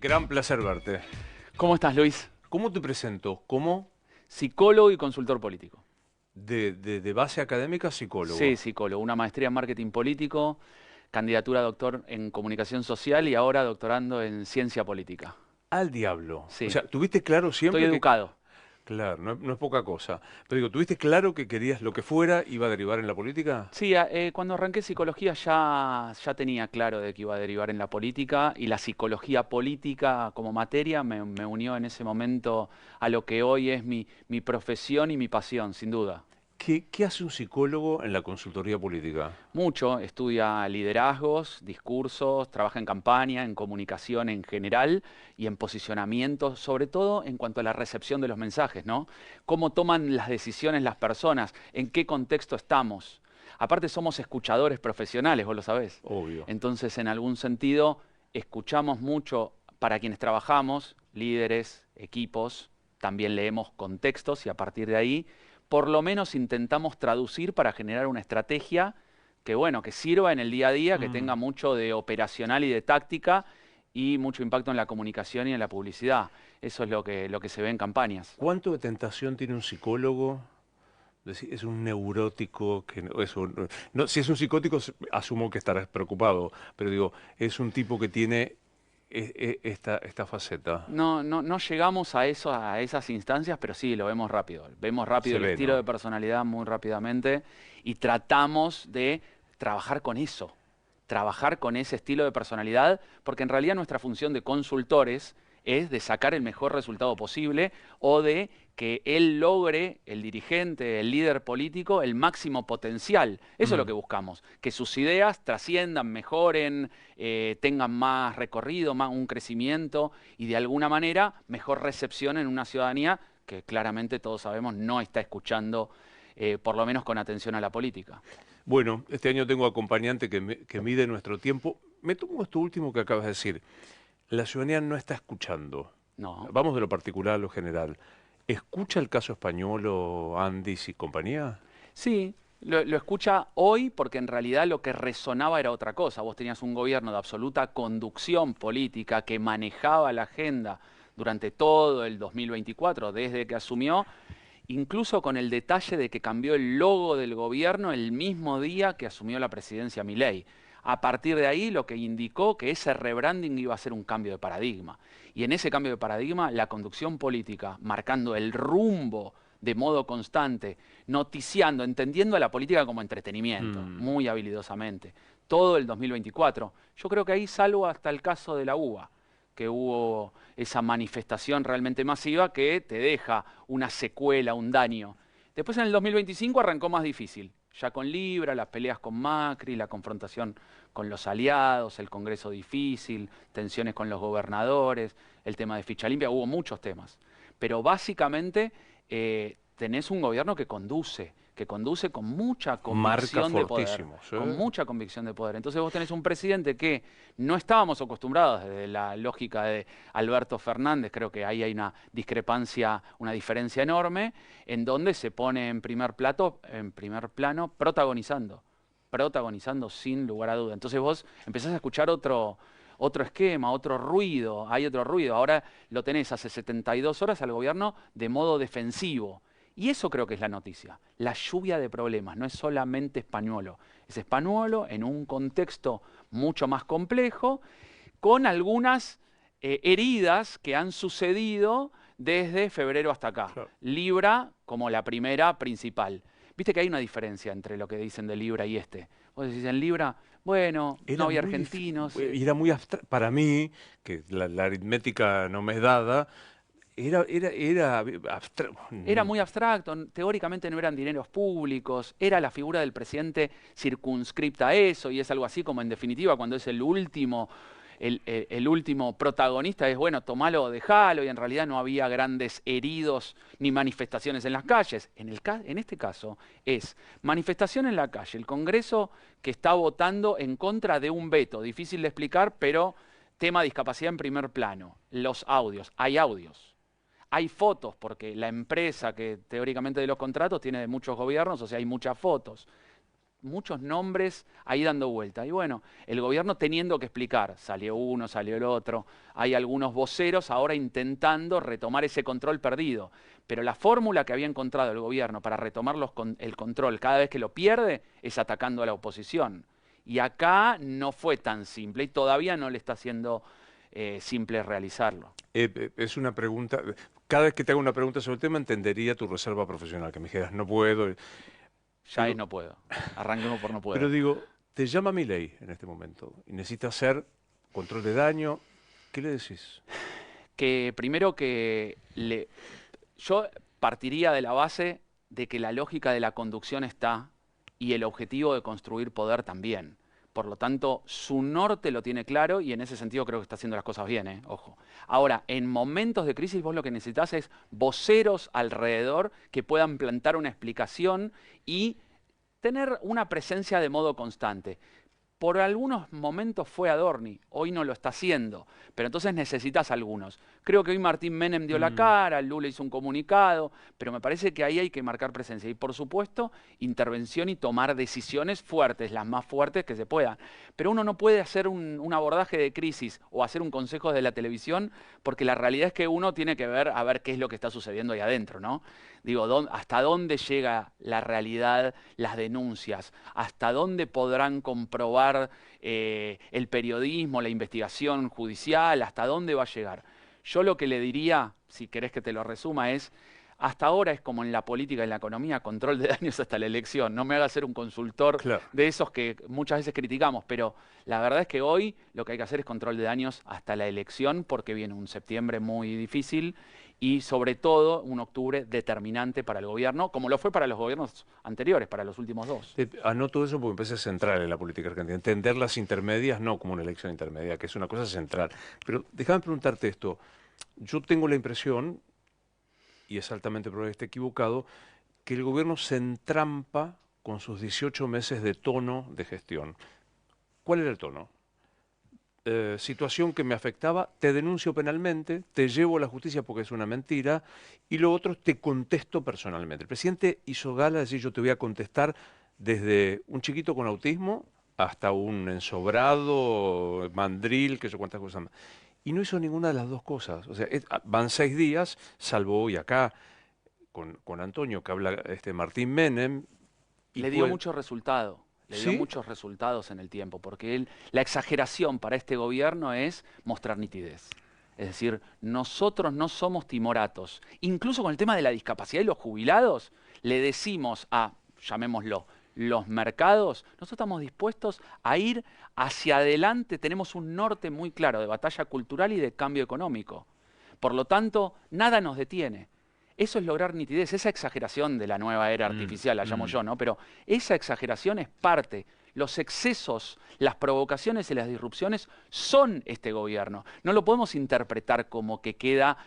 Gran placer verte. ¿Cómo estás, Luis? ¿Cómo te presento? ¿Cómo? Psicólogo y consultor político. De base académica, Sí, psicólogo. psicólogo, una maestría en marketing político, candidatura a doctor en comunicación social y ahora doctorando en ciencia política. Al diablo. O Sí, sea, tuviste claro estoy siempre que... educado. Claro, no es poca cosa. Pero digo, ¿tuviste claro que querías lo que fuera iba a derivar en la política? Sí, cuando arranqué psicología ya tenía claro de que iba a derivar en la política y la psicología política como materia me unió en ese momento a lo que hoy es mi profesión y mi pasión, sin duda. ¿Qué hace un psicólogo en la consultoría política? Mucho, estudia liderazgos, discursos, trabaja en campaña, en comunicación en general y en posicionamiento, sobre todo en cuanto a la recepción de los mensajes, ¿no? Cómo toman las decisiones las personas, en qué contexto estamos. Aparte somos escuchadores profesionales, vos lo sabés. Obvio. Entonces, en algún sentido, escuchamos mucho para quienes trabajamos, líderes, equipos, también leemos contextos y a partir de ahí por lo menos intentamos traducir para generar una estrategia que, bueno, que sirva en el día a día, que tenga Mm. mucho de operacional y de táctica y mucho impacto en la comunicación y en la publicidad. Eso es lo que se ve en campañas. ¿Cuánto de tentación tiene un psicólogo? Es un neurótico, que si es un psicótico, asumo que estarás preocupado, pero digo, es un tipo que tiene esta faceta. No llegamos a eso, a esas instancias, pero sí, lo vemos rápido. Vemos rápido Se el ve, estilo de ¿no? personalidad muy rápidamente y tratamos de trabajar con eso, trabajar con ese estilo de personalidad, porque en realidad nuestra función de consultores es de sacar el mejor resultado posible o de que él logre, el dirigente, el líder político, el máximo potencial. Eso es lo Mm. que buscamos, que sus ideas trasciendan, mejoren, tengan más recorrido, más un crecimiento y de alguna manera mejor recepción en una ciudadanía que claramente todos sabemos no está escuchando, por lo menos con atención a la política. Bueno, este año tengo acompañante que mide nuestro tiempo. Me tomo esto último que acabas de decir. La ciudadanía no está escuchando. No. Vamos de lo particular a lo general. ¿Escucha el caso español o Andis y compañía? Sí, lo escucha hoy porque en realidad lo que resonaba era otra cosa. Vos tenías un gobierno de absoluta conducción política que manejaba la agenda durante todo el 2024, desde que asumió, incluso con el detalle de que cambió el logo del gobierno el mismo día que asumió la presidencia Milei. A partir de ahí, lo que indicó que ese rebranding iba a ser un cambio de paradigma. Y en ese cambio de paradigma, la conducción política, marcando el rumbo de modo constante, noticiando, entendiendo a la política como entretenimiento, Mm. muy habilidosamente, todo el 2024. Yo creo que ahí, salvo hasta el caso de la UBA, que hubo esa manifestación realmente masiva que te deja una secuela, un daño. Después en el 2025 arrancó más difícil, ya con Libra, las peleas con Macri, la confrontación con los aliados, el Congreso difícil, tensiones con los gobernadores, el tema de ficha limpia, hubo muchos temas. Pero básicamente tenés un gobierno que conduce con mucha Marca convicción de poder, fortísimo, ¿sí? con mucha convicción de poder. Entonces vos tenés un presidente que no estábamos acostumbrados desde la lógica de Alberto Fernández, creo que ahí hay una discrepancia, una diferencia enorme, en donde se pone en primer plano, protagonizando sin lugar a duda. Entonces vos empezás a escuchar otro esquema, otro ruido, hay otro ruido. Ahora lo tenés hace 72 horas al gobierno de modo defensivo. Y eso creo que es la noticia, la lluvia de problemas, no es solamente españolo, es españolo en un contexto mucho más complejo, con algunas heridas que han sucedido desde febrero hasta acá. Claro. Libra como la primera principal. Viste que hay una diferencia entre lo que dicen de Libra y este. Vos decís en Libra, bueno, no Era había muy, argentinos. era muy para mí, que la aritmética no me es dada, era abstracto. Era muy abstracto, teóricamente no eran dineros públicos, era la figura del presidente circunscripta a eso, y es algo así como en definitiva cuando es el último, el último protagonista es, bueno, tomalo o dejalo, y en realidad no había grandes heridos ni manifestaciones en las calles. En este caso es manifestación en la calle, el Congreso que está votando en contra de un veto, difícil de explicar, pero tema discapacidad en primer plano, los audios, hay audios. Hay fotos, porque la empresa que teóricamente de los contratos tiene de muchos gobiernos, o sea, hay muchas fotos. muchos nombres ahí dando vuelta. Y bueno, el gobierno teniendo que explicar, salió uno, salió el otro, hay algunos voceros ahora intentando retomar ese control perdido. Pero la fórmula que había encontrado el gobierno para retomar el control cada vez que lo pierde es atacando a la oposición. Y acá no fue tan simple y todavía no le está siendo simple realizarlo. Es una pregunta, cada vez que te hago una pregunta sobre el tema entendería tu reserva profesional, que me dijeras, no puedo. Ya Digo, es no puedo. Arranquemos por no puedo. pero digo, te llama Milei en este momento y necesita hacer control de daño. ¿Qué le decís? Que primero yo partiría de la base de que la lógica de la conducción está y el objetivo de construir poder también. Por lo tanto, su norte lo tiene claro y en ese sentido creo que está haciendo las cosas bien, ojo. Ahora, en momentos de crisis vos lo que necesitas es voceros alrededor que puedan plantar una explicación y tener una presencia de modo constante. Por algunos momentos fue Adorni, hoy no lo está haciendo, pero entonces necesitas algunos. Creo que hoy Martín Menem dio la cara, Lula hizo un comunicado, pero me parece que ahí hay que marcar presencia. Y por supuesto, intervención y tomar decisiones fuertes, las más fuertes que se puedan. Pero uno no puede hacer un abordaje de crisis o hacer un consejo de la televisión, porque la realidad es que uno tiene que ver a ver qué es lo que está sucediendo ahí adentro, ¿no? Digo, hasta dónde llega la realidad, las denuncias, hasta dónde podrán comprobar el periodismo, la investigación judicial, hasta dónde va a llegar. Yo lo que le diría, si querés que te lo resuma, es, hasta ahora es como en la política y en la economía, control de daños hasta la elección. No me haga ser un consultor Claro. de esos que muchas veces criticamos, pero la verdad es que hoy lo que hay que hacer es control de daños hasta la elección, porque viene un septiembre muy difícil y sobre todo un octubre determinante para el gobierno, como lo fue para los gobiernos anteriores, para los últimos dos. Anoto eso porque me parece central en la política argentina. Entender las intermedias no como una elección intermedia, que es una cosa central. Pero déjame preguntarte esto. Yo tengo la impresión, y es altamente probable que esté equivocado, que el gobierno se entrampa con sus 18 meses de tono de gestión. ¿Cuál era el tono? Situación que me afectaba, te denuncio penalmente, te llevo a la justicia porque es una mentira, y lo otro, te contesto personalmente. El presidente hizo gala de decir, yo te voy a contestar desde un chiquito con autismo hasta un ensobrado, mandril, que yo cuántas cosas más. Y no hizo ninguna de las dos cosas. O sea, van 6 días, salvo hoy acá con Antonio, que habla Martín Menem. Y Le dio mucho resultado. Le dio ¿Sí? muchos resultados en el tiempo, porque la exageración para este gobierno es mostrar nitidez. Es decir, nosotros no somos timoratos. Incluso con el tema de la discapacidad y los jubilados, le decimos a, llamémoslo, los mercados, nosotros estamos dispuestos a ir hacia adelante, tenemos un norte muy claro de batalla cultural y de cambio económico. Por lo tanto, nada nos detiene. Eso es lograr nitidez, esa exageración de la nueva era artificial, la llamo yo, ¿no? Pero esa exageración es parte. Los excesos, las provocaciones y las disrupciones son este gobierno. No lo podemos interpretar como que queda,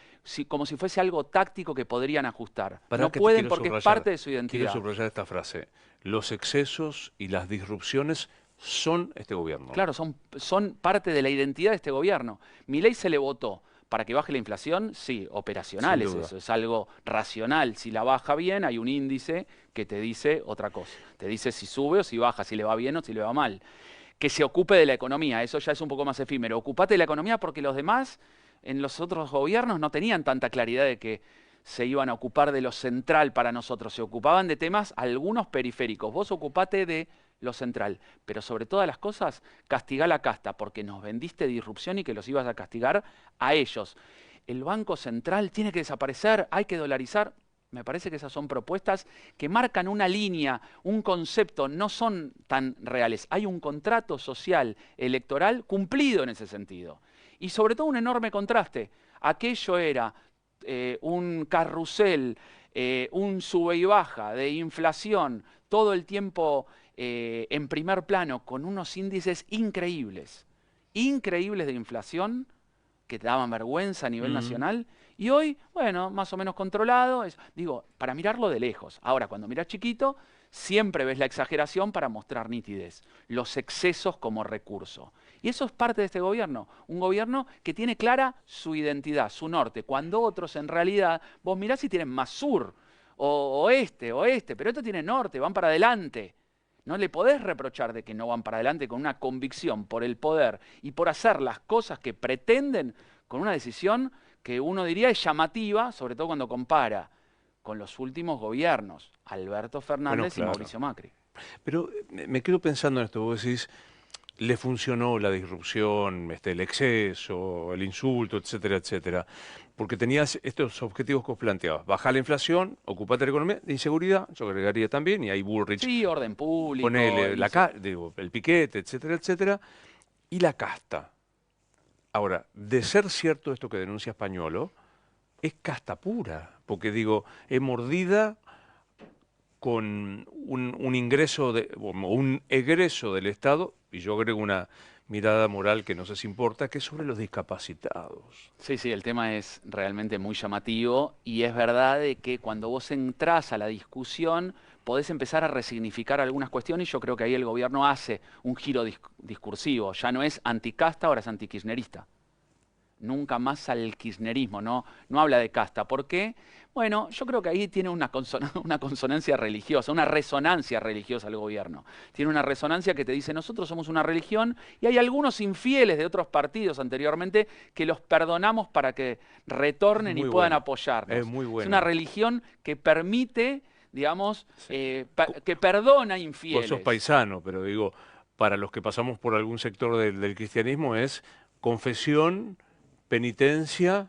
como si fuese algo táctico que podrían ajustar. No pueden porque es parte de su identidad. Quiero subrayar esta frase. Los excesos y las disrupciones son este gobierno. Claro, son parte de la identidad de este gobierno. Milei se le votó para que baje la inflación, sí, operacional es eso, es algo racional. Si la baja bien, hay un índice que te dice otra cosa. Te dice si sube o si baja, si le va bien o si le va mal. Que se ocupe de la economía, eso ya es un poco más efímero. Ocupate de la economía porque los demás, en los otros gobiernos, no tenían tanta claridad de que se iban a ocupar de lo central para nosotros. Se ocupaban de temas, algunos periféricos. Vos ocupate de lo central, pero sobre todas las cosas, castigá la casta, porque nos vendiste disrupción y que los ibas a castigar a ellos. El Banco Central tiene que desaparecer, hay que dolarizar. Me parece que esas son propuestas que marcan una línea, un concepto, no son tan reales. Hay un contrato social electoral cumplido en ese sentido. Y sobre todo un enorme contraste. Aquello era un carrusel, un sube y baja de inflación, todo el tiempo en primer plano, con unos índices increíbles de inflación que te daban vergüenza a nivel nacional, y hoy, bueno, más o menos controlado, digo, para mirarlo de lejos. Ahora, cuando miras chiquito, siempre ves la exageración para mostrar nitidez, los excesos como recurso. Y eso es parte de este gobierno, un gobierno que tiene clara su identidad, su norte, cuando otros en realidad, vos mirás si tienen más sur, o oeste, pero esto tiene norte, van para adelante. No le podés reprochar de que no van para adelante con una convicción por el poder y por hacer las cosas que pretenden con una decisión que uno diría es llamativa, sobre todo cuando compara con los últimos gobiernos, Alberto Bueno, Fernández y claro. Mauricio Macri. Pero me quedo pensando en esto, vos decís, le funcionó la disrupción, el exceso, el insulto, etcétera, etcétera, porque tenías estos objetivos que vos planteabas, bajar la inflación, ocuparte de la economía, de inseguridad, yo agregaría también, y ahí Bullrich, Sí, orden público, ponele digo, el piquete, etcétera, etcétera, y la casta. Ahora, de ser cierto esto que denuncia Españolo, es casta pura, porque digo, es mordida con un ingreso o un egreso del Estado, y yo agrego una mirada moral que no sé si importa, que es sobre los discapacitados. Sí, sí, el tema es realmente muy llamativo y es verdad de que cuando vos entrás a la discusión podés empezar a resignificar algunas cuestiones y yo creo que ahí el gobierno hace un giro discursivo. Ya no es anticasta, ahora es antikirchnerista. Nunca más al kirchnerismo, no habla de casta. ¿Por qué? Bueno, yo creo que ahí tiene una consonancia religiosa, una resonancia religiosa el gobierno. Tiene una resonancia que te dice, nosotros somos una religión y hay algunos infieles de otros partidos anteriormente que los perdonamos para que Es retornen y muy puedan buena, es apoyarnos. muy Es una buena. religión que permite, digamos, Sí. que perdona Vos sos infieles. paisano, pero digo, para los que pasamos por algún sector del cristianismo es confesión, penitencia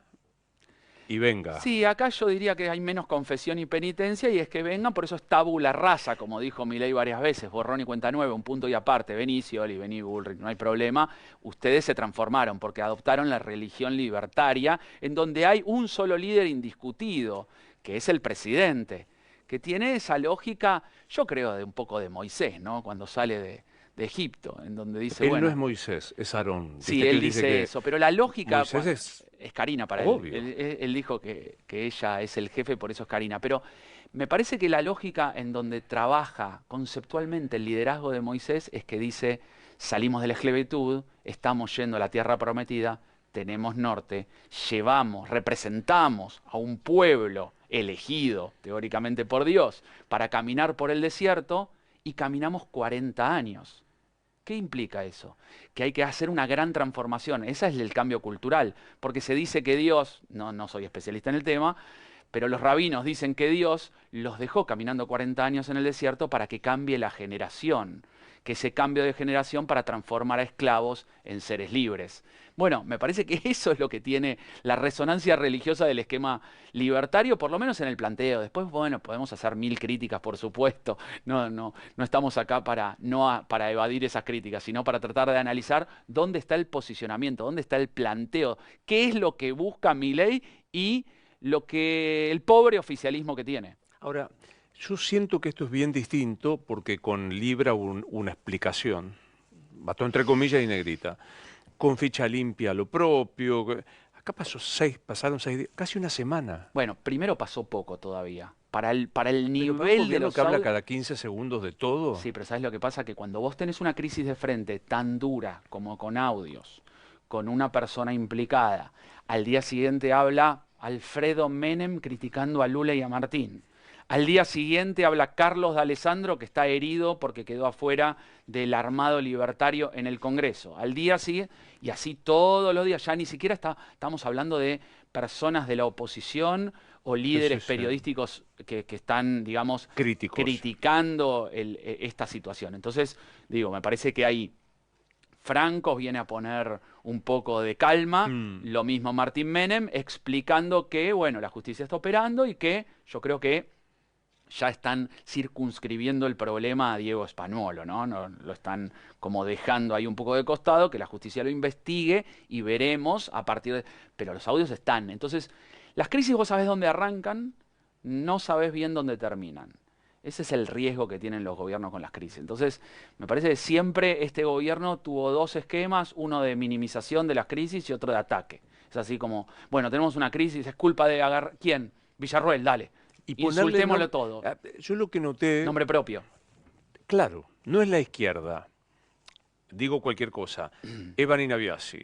y venga. Sí, acá yo diría que hay menos confesión y penitencia y es que vengan, por eso es tabula rasa, como dijo Milei varias veces, borrón y cuenta nueva, un punto y aparte, vení Scioli, vení Bullrich, no hay problema, ustedes se transformaron porque adoptaron la religión libertaria en donde hay un solo líder indiscutido, que es el presidente, que tiene esa lógica, yo creo, de un poco de Moisés, ¿no? Cuando sale de Egipto, en donde dice, Él no es bueno, Moisés, es Aarón. sí, Viste que él él dice dice que eso, pero la lógica Moisés es es Karina para él. obvio. Él dijo que ella es el jefe, por eso es Karina. Pero me parece que la lógica en donde trabaja conceptualmente el liderazgo de Moisés es que dice, salimos de la esclavitud, estamos yendo a la tierra prometida, tenemos norte, llevamos, representamos a un pueblo elegido teóricamente por Dios para caminar por el desierto y caminamos 40 años. ¿Qué implica eso? Que hay que hacer una gran transformación. Ese es el cambio cultural, porque se dice que Dios, no soy especialista en el tema, pero los rabinos dicen que Dios los dejó caminando 40 años en el desierto para que cambie la generación, que ese cambio de generación para transformar a esclavos en seres libres. Bueno, me parece que eso es lo que tiene la resonancia religiosa del esquema libertario, por lo menos en el planteo. Después, bueno, podemos hacer mil críticas, por supuesto. No estamos acá para evadir esas críticas, sino para tratar de analizar dónde está el posicionamiento, dónde está el planteo, qué es lo que busca Milei y lo que el pobre oficialismo que tiene. Ahora, yo siento que esto es bien distinto porque con Libra una explicación, bastó entre comillas y negrita, con ficha limpia lo propio. Acá pasaron 6 días, casi una semana. Bueno, primero pasó poco todavía. Para el Pero para un nivel de gobierno los que habla audios. cada 15 segundos de todo, Sí, pero ¿sabes lo que pasa? Que cuando vos tenés una crisis de frente tan dura como con audios, con una persona implicada, al día siguiente habla Alfredo Menem criticando a Lula y a Martín. Al día siguiente habla Carlos de Alessandro que está herido porque quedó afuera del armado libertario en el Congreso. Al día siguiente, y así todos los días, ya ni siquiera estamos hablando de personas de la oposición o sí, sí, líderes sí, periodísticos que están, digamos, críticos. criticando esta situación. Entonces, digo, me parece que hay Franco viene a poner un poco de calma, Mm. lo mismo Martín Menem, explicando que, bueno, la justicia está operando y que yo creo que ya están circunscribiendo el problema a Diego Spanuolo, ¿no? Lo están como dejando ahí un poco de costado, que la justicia lo investigue y veremos a partir de... Pero los audios están. Entonces, las crisis vos sabés dónde arrancan, no sabés bien dónde terminan. Ese es el riesgo que tienen los gobiernos con las crisis. Entonces, me parece que siempre este gobierno tuvo dos esquemas, uno de minimización de las crisis y otro de ataque. Es así como, bueno, tenemos una crisis, es culpa de agarrar... ¿Quién? Villarroel, dale. Y ponerle Insultémoslo todo. yo lo que noté, Nombre propio. claro, no es la izquierda, digo cualquier cosa, Evan y Naviasi,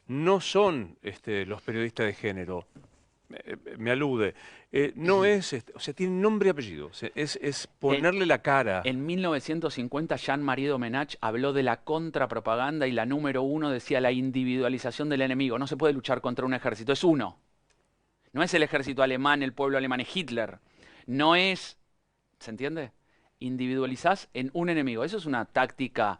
no son los periodistas de género, me alude. No es, o sea, tiene nombre y apellido. O sea, es ponerle la cara. En 1950, Jean-Marie Domenech habló de la contrapropaganda y la número 1 decía la individualización del enemigo. No se puede luchar contra un ejército, es uno. No es el ejército alemán, el pueblo alemán, es Hitler. No es, ¿se entiende? Individualizás en un enemigo. Eso es una táctica,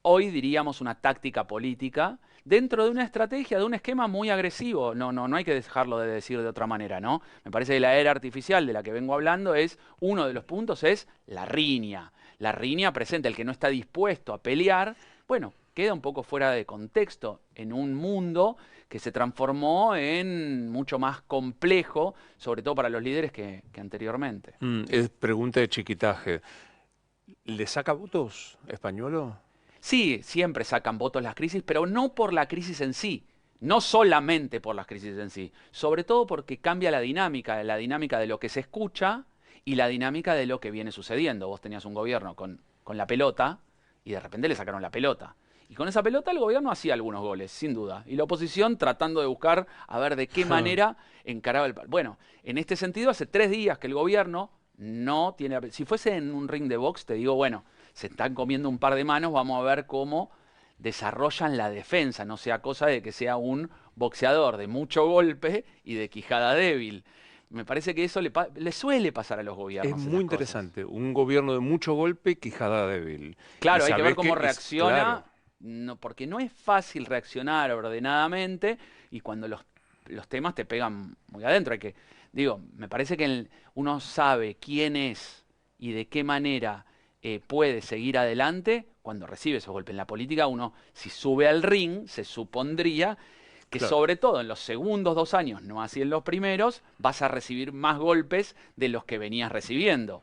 hoy diríamos una táctica política, dentro de una estrategia, de un esquema muy agresivo. No hay que dejarlo de decir de otra manera, ¿no? Me parece que la era artificial de la que vengo hablando es, uno de los puntos es la riña. La riña presente, el que no está dispuesto a pelear, bueno, queda un poco fuera de contexto en un mundo que se transformó en mucho más complejo, sobre todo para los líderes que anteriormente. Es pregunta de chiquitaje. ¿Le saca votos Españolo? Sí, siempre sacan votos las crisis, pero no por la crisis en sí, no solamente por las crisis en sí, sobre todo porque cambia la dinámica de lo que se escucha y la dinámica de lo que viene sucediendo. Vos tenías un gobierno con la pelota y de repente le sacaron la pelota. Y con esa pelota el gobierno hacía algunos goles, sin duda. Y la oposición tratando de buscar a ver de qué manera encaraba el... Bueno, en este sentido, hace 3 días que el gobierno no tiene... Si fuese en un ring de box, te digo, bueno, se están comiendo un par de manos, vamos a ver cómo desarrollan la defensa. No sea cosa de que sea un boxeador de mucho golpe y de quijada débil. Me parece que eso le suele pasar a los gobiernos. Es muy interesante. Un gobierno de mucho golpe y quijada débil. Claro, hay que ver cómo reacciona. Claro. No, porque no es fácil reaccionar ordenadamente y cuando los temas te pegan muy adentro. Me parece que uno sabe quién es y de qué manera puede seguir adelante cuando recibe esos golpes. En la política uno, si sube al ring, se supondría que sobre todo en los segundos 2 años, no así en los primeros, vas a recibir más golpes de los que venías recibiendo.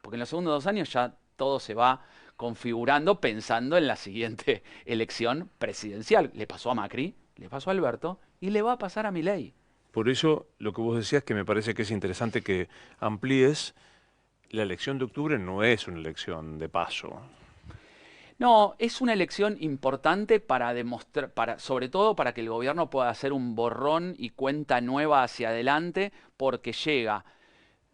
Porque en los segundos 2 años ya todo se va configurando pensando en la siguiente elección presidencial. Le pasó a Macri, le pasó a Alberto y le va a pasar a Milei. Por eso lo que vos decías, que me parece que es interesante que amplíes, la elección de octubre no es una elección de paso. No, es una elección importante para demostrar, sobre todo para que el gobierno pueda hacer un borrón y cuenta nueva hacia adelante, porque llega,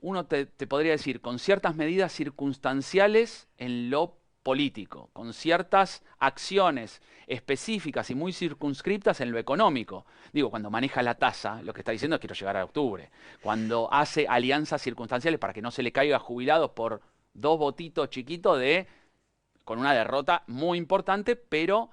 uno te podría decir, con ciertas medidas circunstanciales en lo político, con ciertas acciones específicas y muy circunscriptas en lo económico. Digo, cuando maneja la tasa, lo que está diciendo es quiero llegar a octubre. Cuando hace alianzas circunstanciales para que no se le caiga a jubilados por 2 votitos chiquitos con una derrota muy importante, pero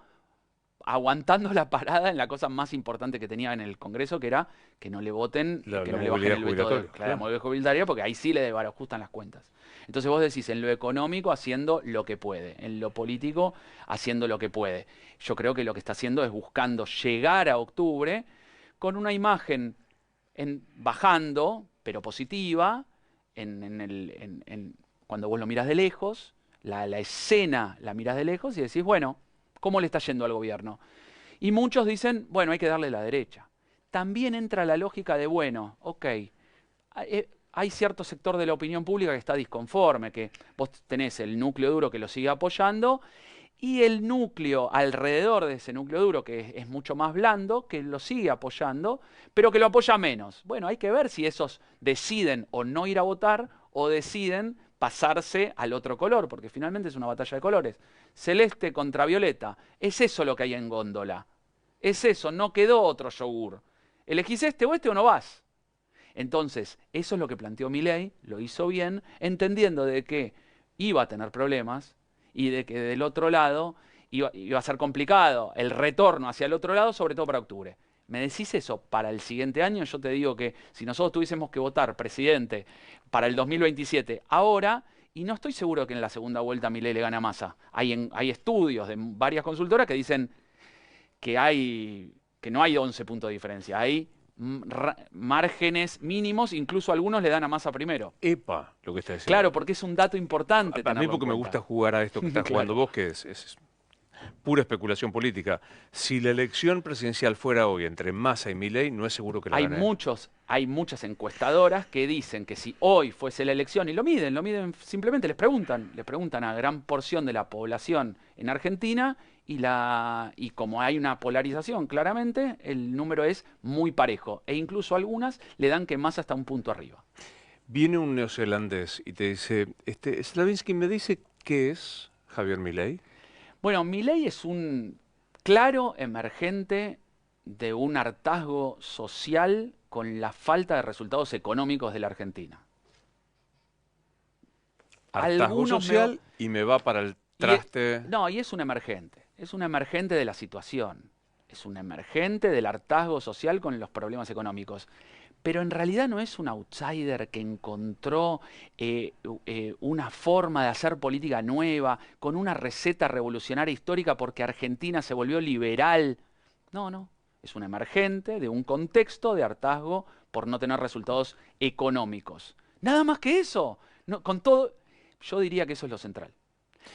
aguantando la parada en la cosa más importante que tenía en el Congreso, que era que no le voten, La que no le bajen el veto de la movilidad jubilatoria, porque ahí sí le desbarajustan las cuentas. Entonces vos decís, en lo económico haciendo lo que puede, en lo político haciendo lo que puede. Yo creo que lo que está haciendo es buscando llegar a octubre con una imagen bajando, pero positiva, cuando vos lo mirás de lejos, la escena la mirás de lejos y decís, bueno, ¿cómo le está yendo al gobierno? Y muchos dicen, bueno, hay que darle la derecha. También entra la lógica de, bueno, ok, hay cierto sector de la opinión pública que está disconforme, que vos tenés el núcleo duro que lo sigue apoyando y el núcleo alrededor de ese núcleo duro, que es mucho más blando, que lo sigue apoyando, pero que lo apoya menos. Bueno, hay que ver si esos deciden o no ir a votar o deciden pasarse al otro color, porque finalmente es una batalla de colores. Celeste contra violeta. Es eso lo que hay en góndola. Es eso, no quedó otro yogur. ¿Elegís este o no vas? Entonces, eso es lo que planteó Milei, lo hizo bien, entendiendo de que iba a tener problemas y de que del otro lado iba a ser complicado el retorno hacia el otro lado, sobre todo para octubre. ¿Me decís eso para el siguiente año? Yo te digo que si nosotros tuviésemos que votar presidente para el 2027 ahora, y no estoy seguro que en la segunda vuelta Milei le gane a Massa. Hay estudios de varias consultoras que dicen que no hay 11 puntos de diferencia, hay márgenes mínimos, incluso algunos le dan a Massa primero. Epa, lo que está diciendo. Claro, porque es un dato importante. A mí porque me gusta jugar a esto que estás jugando vos, que pura especulación política. Si la elección presidencial fuera hoy entre Massa y Milei, no es seguro que la gane él. Hay muchas encuestadoras que dicen que si hoy fuese la elección, y lo miden simplemente le preguntan a gran porción de la población en Argentina, y como hay una polarización claramente, el número es muy parejo. E incluso algunas le dan que Massa está un punto arriba. Viene un neozelandés y te dice, Slavinsky me dice qué es Javier Milei. Bueno, Milei es un claro emergente de un hartazgo social con la falta de resultados económicos de la Argentina. Hartazgo social y me va para el traste. No, y es un emergente de la situación, es un emergente del hartazgo social con los problemas económicos. Pero en realidad no es un outsider que encontró una forma de hacer política nueva, con una receta revolucionaria histórica porque Argentina se volvió liberal. No, no. Es un emergente de un contexto de hartazgo por no tener resultados económicos. Nada más que eso. No, con todo, yo diría que eso es lo central.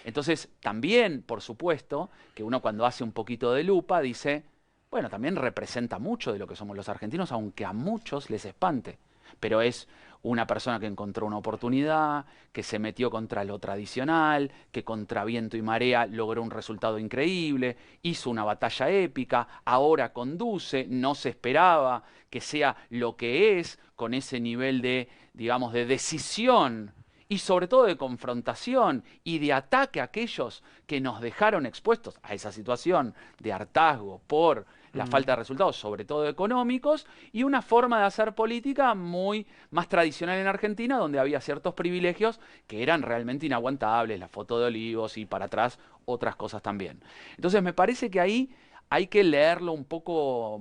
Entonces, también, por supuesto, que uno cuando hace un poquito de lupa dice, bueno, también representa mucho de lo que somos los argentinos, aunque a muchos les espante. Pero es una persona que encontró una oportunidad, que se metió contra lo tradicional, que contra viento y marea logró un resultado increíble, hizo una batalla épica, ahora conduce, no se esperaba que sea lo que es, con ese nivel de, digamos, de decisión y sobre todo de confrontación y de ataque a aquellos que nos dejaron expuestos a esa situación de hartazgo por la falta de resultados, sobre todo económicos, y una forma de hacer política muy más tradicional en Argentina, donde había ciertos privilegios que eran realmente inaguantables, la foto de Olivos y para atrás otras cosas también. Entonces me parece que ahí hay que leerlo un poco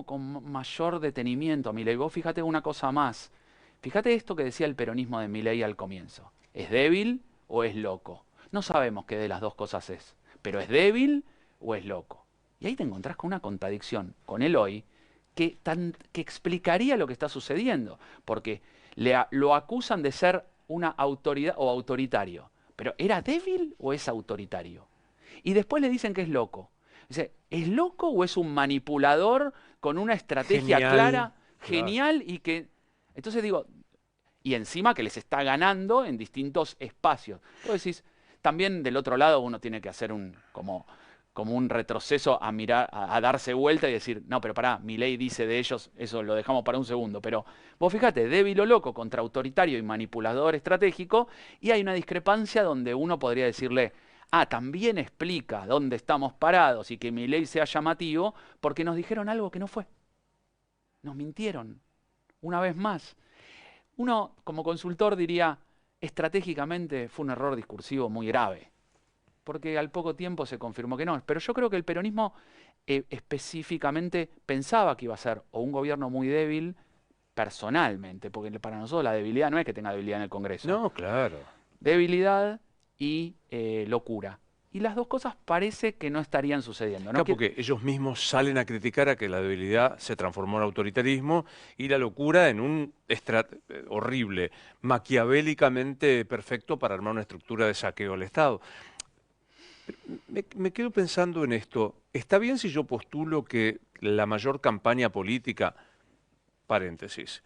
con mayor detenimiento a Milei. Vos fíjate una cosa más. Fíjate esto que decía el peronismo de Milei al comienzo. ¿Es débil o es loco? No sabemos qué de las dos cosas es, pero ¿es débil o es loco? Y ahí te encontrás con una contradicción con él hoy que explicaría lo que está sucediendo, porque lo acusan de ser una autoridad o autoritario, pero ¿era débil o es autoritario? Y después le dicen que es loco. Dice, ¿es loco o es un manipulador con una estrategia Genial, clara, claro. genial y que... Entonces digo, y encima que les está ganando en distintos espacios. Vos decís, también del otro lado uno tiene que hacer como un retroceso a mirar, a darse vuelta y decir, no, pero pará, Milei dice de ellos, eso lo dejamos para un segundo, pero vos fíjate, débil o loco contra autoritario y manipulador estratégico, y hay una discrepancia donde uno podría decirle, también explica dónde estamos parados y que Milei sea llamativo, porque nos dijeron algo que no fue. Nos mintieron, una vez más. Uno, como consultor, diría, estratégicamente fue un error discursivo muy grave, porque al poco tiempo se confirmó que no. Pero yo creo que el peronismo específicamente pensaba que iba a ser o un gobierno muy débil personalmente, porque para nosotros la debilidad no es que tenga debilidad en el Congreso. No, claro. Debilidad y locura. Y las dos cosas parece que no estarían sucediendo. ¿No? Claro, porque ellos mismos salen a criticar a que la debilidad se transformó en autoritarismo y la locura en un horrible, maquiavélicamente perfecto para armar una estructura de saqueo al Estado. Me quedo pensando en esto. ¿Está bien si yo postulo que la mayor campaña política, paréntesis,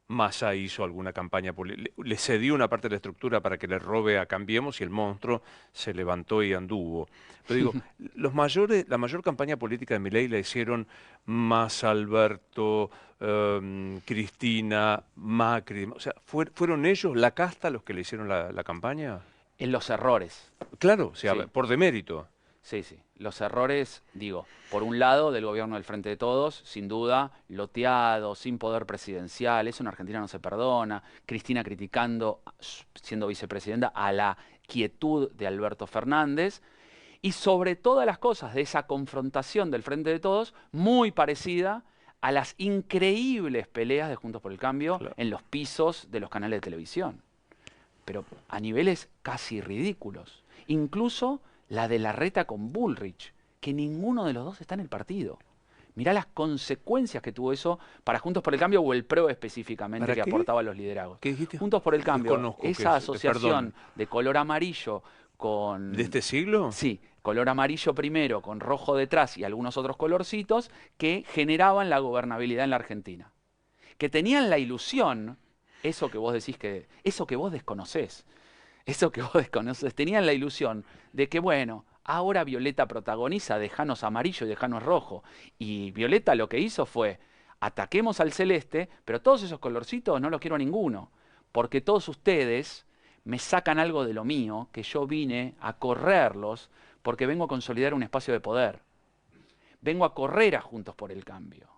Massa hizo alguna campaña política, le cedió una parte de la estructura para que le robe a Cambiemos y el monstruo se levantó y anduvo? Pero digo, la mayor campaña política de Milei la hicieron Massa, Alberto, Cristina, Macri. O sea, ¿fueron ellos, la casta, los que le hicieron la campaña? En los errores. Claro, o sea, Sí. por demérito. Sí, sí. Los errores, digo, por un lado del gobierno del Frente de Todos, sin duda, loteado, sin poder presidencial, eso en Argentina no se perdona. Cristina criticando, siendo vicepresidenta, a la quietud de Alberto Fernández. Y sobre todas las cosas de esa confrontación del Frente de Todos, muy parecida a las increíbles peleas de Juntos por el Cambio Claro. en los pisos de los canales de televisión. Pero a niveles casi ridículos. Incluso la de Larreta con Bullrich, que ninguno de los dos está en el partido. Mirá las consecuencias que tuvo eso para Juntos por el Cambio o el PRO específicamente, ¿Para que qué? aportaba los liderazgos. ¿Qué dijiste? Juntos por el Cambio, Desconozco qué esa es, asociación perdón. de color amarillo con... ¿De este siglo? Sí, color amarillo primero, con rojo detrás y algunos otros colorcitos que generaban la gobernabilidad en la Argentina. Que tenían la ilusión, eso que vos decís que, eso que vos desconocés, tenían la ilusión de que, bueno, ahora Violeta protagoniza, dejanos amarillo y dejanos rojo. Y Violeta lo que hizo fue, ataquemos al celeste, pero todos esos colorcitos no los quiero a ninguno, porque todos ustedes me sacan algo de lo mío, que yo vine a correrlos, porque vengo a consolidar un espacio de poder. Vengo a correr a Juntos por el Cambio.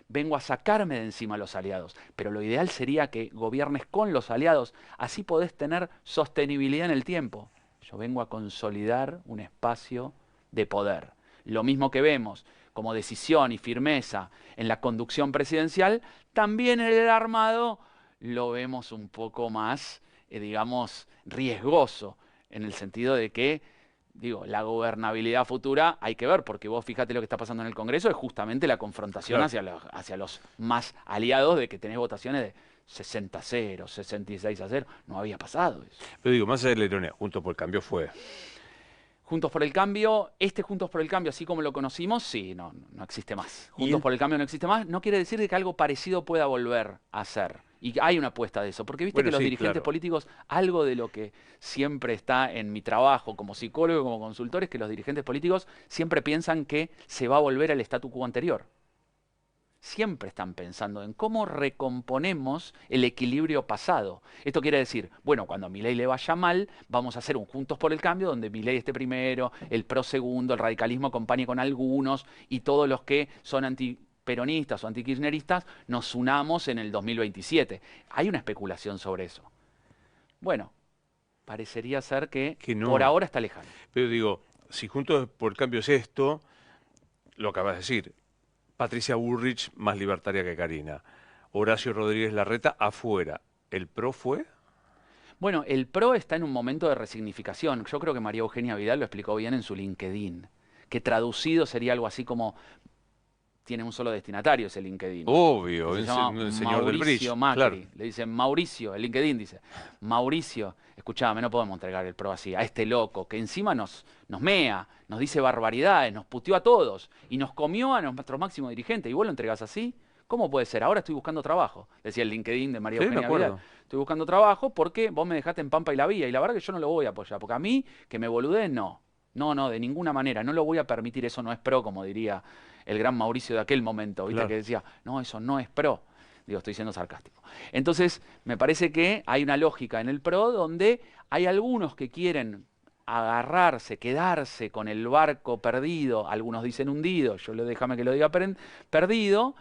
Vengo a sacarme de encima a los aliados, pero lo ideal sería que gobiernes con los aliados, así podés tener sostenibilidad en el tiempo. Yo vengo a consolidar un espacio de poder. Lo mismo que vemos como decisión y firmeza en la conducción presidencial, también en el armado lo vemos un poco más, digamos, riesgoso, en el sentido de que digo, la gobernabilidad futura hay que ver, porque vos fíjate lo que está pasando en el Congreso, es justamente la confrontación hacia los más aliados de que tenés votaciones de 60-0, 66-0. No había pasado eso. Pero digo, más allá de la ironía, Juntos por el Cambio fue. Juntos por el Cambio, Juntos por el Cambio, así como lo conocimos, sí, no existe más. Juntos por el Cambio no existe más, no quiere decir que algo parecido pueda volver a ser. Y hay una apuesta de eso, porque viste que los dirigentes políticos, algo de lo que siempre está en mi trabajo como psicólogo y como consultor, es que los dirigentes políticos siempre piensan que se va a volver al statu quo anterior. Siempre están pensando en cómo recomponemos el equilibrio pasado. Esto quiere decir, bueno, cuando a Milei le vaya mal, vamos a hacer un Juntos por el Cambio, donde Milei esté primero, el PRO segundo, el radicalismo acompañe con algunos, y todos los que son antiperonistas o antikirchneristas nos unamos en el 2027. Hay una especulación sobre eso. Bueno, parecería ser que no. Por ahora está lejano. Pero digo, si Juntos por el Cambio es esto, lo acabas de decir, Patricia Bullrich más libertaria que Karina, Horacio Rodríguez Larreta afuera, ¿el PRO fue? Bueno, el PRO está en un momento de resignificación. Yo creo que María Eugenia Vidal lo explicó bien en su LinkedIn, que traducido sería algo así como... Tiene un solo destinatario ese LinkedIn. Obvio, se llama el señor del bridge. Mauricio Macri. Claro. Le dicen Mauricio, el LinkedIn dice, Mauricio, escuchame, no podemos entregar el PRO así, a este loco, que encima nos mea, nos dice barbaridades, nos puteó a todos y nos comió a nuestros máximos dirigentes. ¿Y vos lo entregás así? ¿Cómo puede ser? Ahora estoy buscando trabajo, decía el LinkedIn de María Eugenia Vidal. Estoy buscando trabajo porque vos me dejaste en Pampa y la Vía. Y la verdad que yo no lo voy a apoyar, porque a mí, que me boludee, no. No, de ninguna manera. No lo voy a permitir, eso no es PRO, como diría el gran Mauricio de aquel momento, ¿viste? Claro. Que decía, no, eso no es PRO. Digo, estoy siendo sarcástico. Entonces, me parece que hay una lógica en el PRO donde hay algunos que quieren agarrarse, quedarse con el barco perdido, algunos dicen hundido, déjame que lo diga perdido,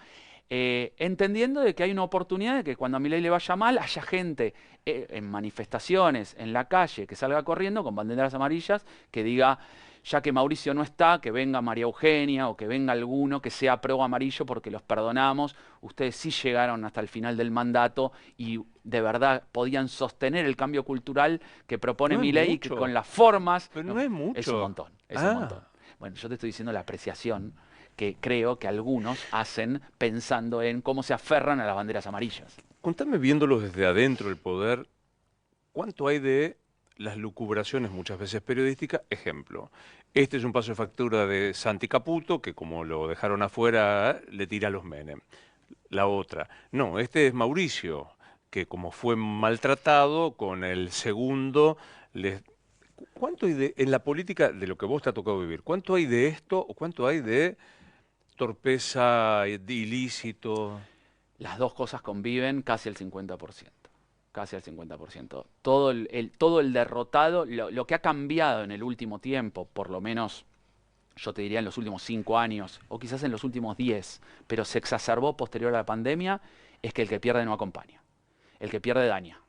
entendiendo de que hay una oportunidad de que cuando a Milei le vaya mal, haya gente en manifestaciones, en la calle, que salga corriendo con banderas amarillas, que diga, ya que Mauricio no está, que venga María Eugenia o que venga alguno que sea pro amarillo porque los perdonamos. Ustedes sí llegaron hasta el final del mandato y de verdad podían sostener el cambio cultural que propone Milei, que con las formas... Pero no es mucho. Es un montón, es un montón. Bueno, yo te estoy diciendo la apreciación que creo que algunos hacen pensando en cómo se aferran a las banderas amarillas. Contame, viéndolo desde adentro del poder, ¿cuánto hay de las lucubraciones muchas veces periodísticas? Ejemplo, este es un paso de factura de Santi Caputo, que como lo dejaron afuera, le tira a los Menem. La otra, no, este es Mauricio, que como fue maltratado, con el segundo, ¿cuánto hay en la política, de lo que vos te ha tocado vivir, cuánto hay de esto o cuánto hay de torpeza, de ilícito? Las dos cosas conviven casi el 50%. Casi al 50%. Todo el derrotado, lo que ha cambiado en el último tiempo, por lo menos yo te diría en los últimos 5 años, o quizás en los últimos 10, pero se exacerbó posterior a la pandemia, es que el que pierde no acompaña. El que pierde daña.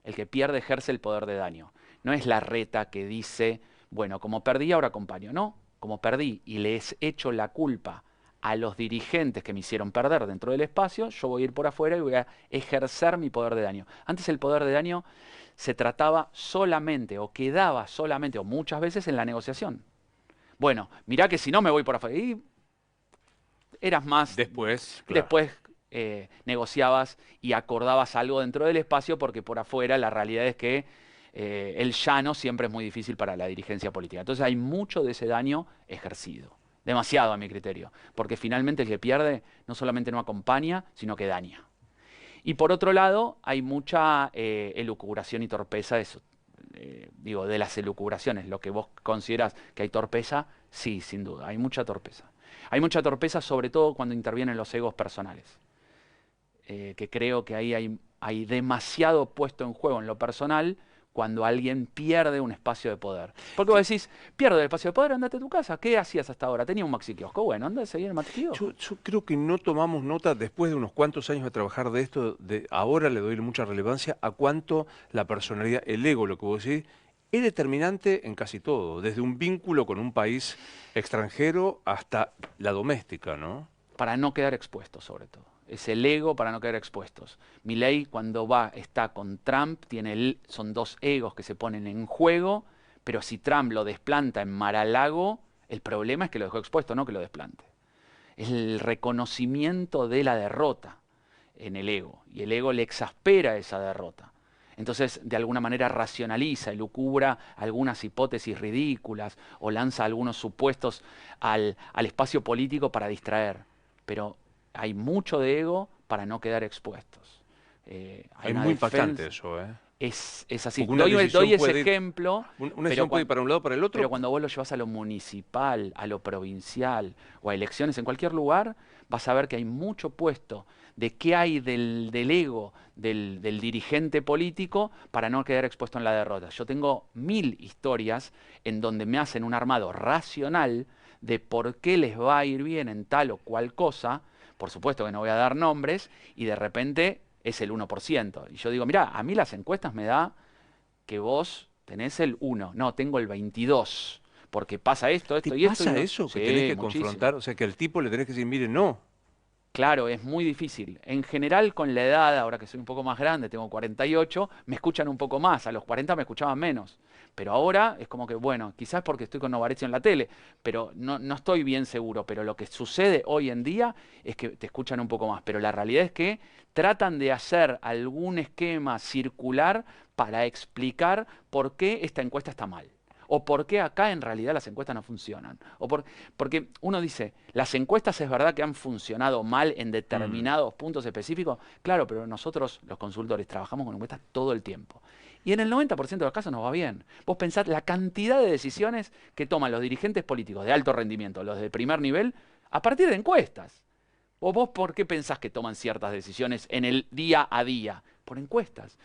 El que pierde ejerce el poder de daño. No es la reta que dice, bueno, como perdí ahora acompaño. No, como perdí y les echo la culpa a los dirigentes que me hicieron perder dentro del espacio, yo voy a ir por afuera y voy a ejercer mi poder de daño. Antes el poder de daño se trataba solamente, o quedaba solamente, o muchas veces en la negociación. Bueno, mirá que si no me voy por afuera. Y eras más... Después, claro. Después negociabas y acordabas algo dentro del espacio, porque por afuera la realidad es que el llano siempre es muy difícil para la dirigencia política. Entonces hay mucho de ese daño ejercido. Demasiado a mi criterio. Porque finalmente el que pierde no solamente no acompaña, sino que daña. Y por otro lado, hay mucha elucubración y torpeza, de las elucubraciones. Lo que vos considerás que hay torpeza, sí, sin duda, hay mucha torpeza. Hay mucha torpeza sobre todo cuando intervienen los egos personales. Que creo que ahí hay demasiado puesto en juego en lo personal cuando alguien pierde un espacio de poder. Porque vos decís, pierdo el espacio de poder, andate a tu casa. ¿Qué hacías hasta ahora? Tenía un maxi kiosco. Bueno, anda a seguir en el maxi kiosco. Yo creo que no tomamos nota, después de unos cuantos años de trabajar de esto, ahora le doy mucha relevancia a cuánto la personalidad, el ego, lo que vos decís, es determinante en casi todo, desde un vínculo con un país extranjero hasta la doméstica, ¿no? Para no quedar expuestos, sobre todo. Es el ego para no quedar expuestos. Milei, cuando está con Trump, son dos egos que se ponen en juego, pero si Trump lo desplanta en Mar-a-Lago, el problema es que lo dejó expuesto, no que lo desplante. Es el reconocimiento de la derrota en el ego, y el ego le exaspera esa derrota. Entonces, de alguna manera racionaliza, elucubra algunas hipótesis ridículas o lanza algunos supuestos al espacio político para distraer. Pero hay mucho de ego para no quedar expuestos. Es muy impactante eso, ¿eh? Es así. Doy ese ejemplo. Una decisión puede ir para un lado o para el otro. Pero cuando vos lo llevas a lo municipal, a lo provincial o a elecciones en cualquier lugar, vas a ver que hay mucho puesto de qué hay del ego del dirigente político para no quedar expuesto en la derrota. Yo tengo 1000 historias en donde me hacen un armado racional de por qué les va a ir bien en tal o cual cosa. Por supuesto que no voy a dar nombres, y de repente es el 1%. Y yo digo, mirá, a mí las encuestas me da que vos tenés el 1, no, tengo el 22, porque pasa esto y esto. ¿Te pasa eso? Que tenés que confrontar, o sea, que al tipo le tenés que decir, mire, no. Claro, es muy difícil. En general, con la edad, ahora que soy un poco más grande, tengo 48, me escuchan un poco más. A los 40 me escuchaban menos. Pero ahora es como que, bueno, quizás porque estoy con Novarecio en la tele, pero no estoy bien seguro. Pero lo que sucede hoy en día es que te escuchan un poco más. Pero la realidad es que tratan de hacer algún esquema circular para explicar por qué esta encuesta está mal. O por qué acá en realidad las encuestas no funcionan. Porque uno dice, las encuestas es verdad que han funcionado mal en determinados puntos específicos. Claro, pero nosotros, los consultores, trabajamos con encuestas todo el tiempo. Y en el 90% de los casos nos va bien. Vos pensás la cantidad de decisiones que toman los dirigentes políticos de alto rendimiento, los de primer nivel, a partir de encuestas. ¿O vos por qué pensás que toman ciertas decisiones en el día a día? Por encuestas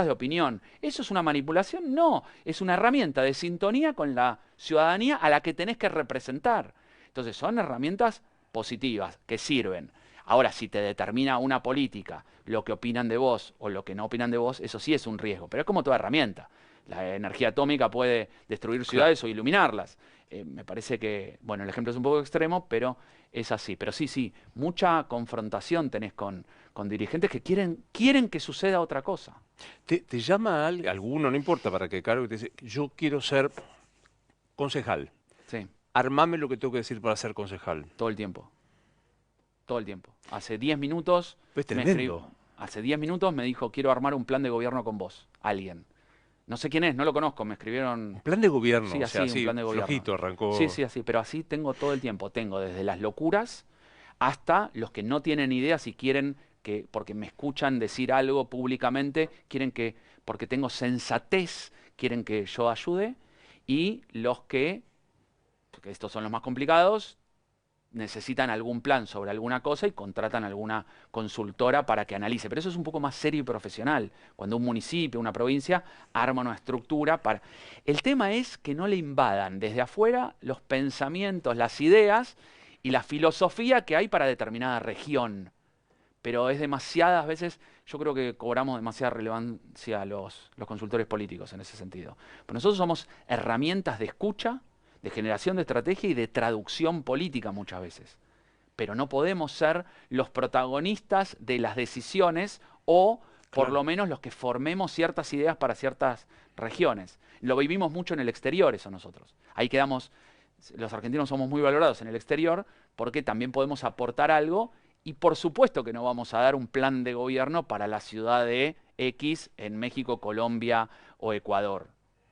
de opinión. ¿Eso es una manipulación? No, es una herramienta de sintonía con la ciudadanía a la que tenés que representar. Entonces son herramientas positivas, que sirven. Ahora, si te determina una política, lo que opinan de vos o lo que no opinan de vos, eso sí es un riesgo, pero es como toda herramienta. La energía atómica puede destruir ciudades o iluminarlas. Me parece que, bueno, el ejemplo es un poco extremo, pero es así. Pero sí, mucha confrontación tenés con dirigentes que quieren que suceda otra cosa. ¿Te llama alguno, no importa para qué cargo, y te dice, yo quiero ser concejal? Sí. Armame lo que tengo que decir para ser concejal. Todo el tiempo. Todo el tiempo. Hace 10 minutos... Es tremendo. Hace 10 minutos me dijo, quiero armar un plan de gobierno con vos. Alguien. No sé quién es, no lo conozco, me escribieron... Un plan de gobierno, sí, así, un plan de gobierno. Flojito arrancó. Sí, así, pero así tengo todo el tiempo. Tengo desde las locuras hasta los que no tienen ideas y quieren que, porque me escuchan decir algo públicamente, quieren que, porque tengo sensatez, quieren que yo ayude, y los que estos son los más complicados, necesitan algún plan sobre alguna cosa y contratan alguna consultora para que analice. Pero eso es un poco más serio y profesional. Cuando un municipio, una provincia, arma una estructura para... El tema es que no le invadan desde afuera los pensamientos, las ideas y la filosofía que hay para determinada región. Pero es demasiadas veces, yo creo que cobramos demasiada relevancia a los consultores políticos en ese sentido. Pero nosotros somos herramientas de escucha, de generación de estrategia y de traducción política muchas veces. Pero no podemos ser los protagonistas de las decisiones o por lo menos los que formemos ciertas ideas para ciertas regiones. Lo vivimos mucho en el exterior eso nosotros. Ahí quedamos, los argentinos somos muy valorados en el exterior porque también podemos aportar algo y por supuesto que no vamos a dar un plan de gobierno para la ciudad de X en México, Colombia o Ecuador.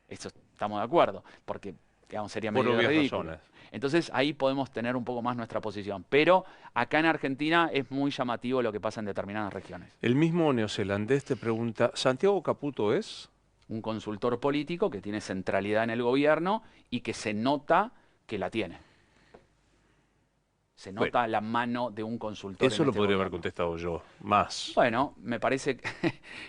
Eso estamos de acuerdo, porque digamos, sería Por medio obvias ridículo. razones. Entonces ahí podemos tener un poco más nuestra posición. Pero acá en Argentina es muy llamativo lo que pasa en determinadas regiones. El mismo neozelandés te pregunta, ¿Santiago Caputo es? Un consultor político que tiene centralidad en el gobierno y que se nota que la tiene. Se Bueno, nota la mano de un consultor eso en lo este podría haber gobierno. contestado yo, más. Bueno, me parece,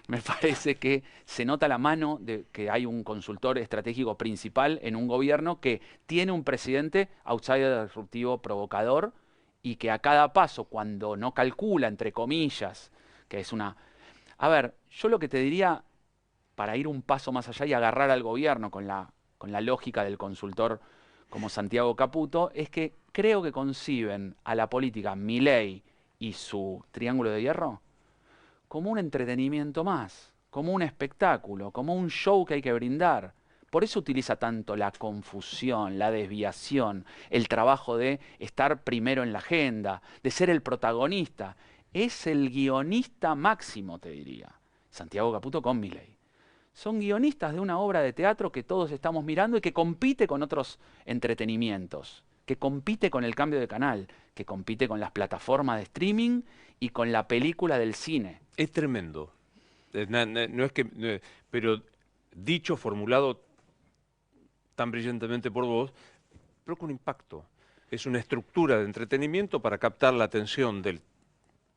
me parece que se nota la mano de que hay un consultor estratégico principal en un gobierno que tiene un presidente outsider disruptivo provocador y que a cada paso, cuando no calcula, entre comillas, que es una... A ver, yo lo que te diría, para ir un paso más allá y agarrar al gobierno con la lógica del consultor como Santiago Caputo, es que creo que conciben a la política Milei y su triángulo de hierro como un entretenimiento más, como un espectáculo, como un show que hay que brindar. Por eso utiliza tanto la confusión, la desviación, el trabajo de estar primero en la agenda, de ser el protagonista. Es el guionista máximo, te diría. Santiago Caputo con Milei. Son guionistas de una obra de teatro que todos estamos mirando y que compite con otros entretenimientos, que compite con el cambio de canal, que compite con las plataformas de streaming y con la película del cine. Es tremendo. No es que, pero dicho, formulado tan brillantemente por vos, pero con impacto. Es una estructura de entretenimiento para captar la atención del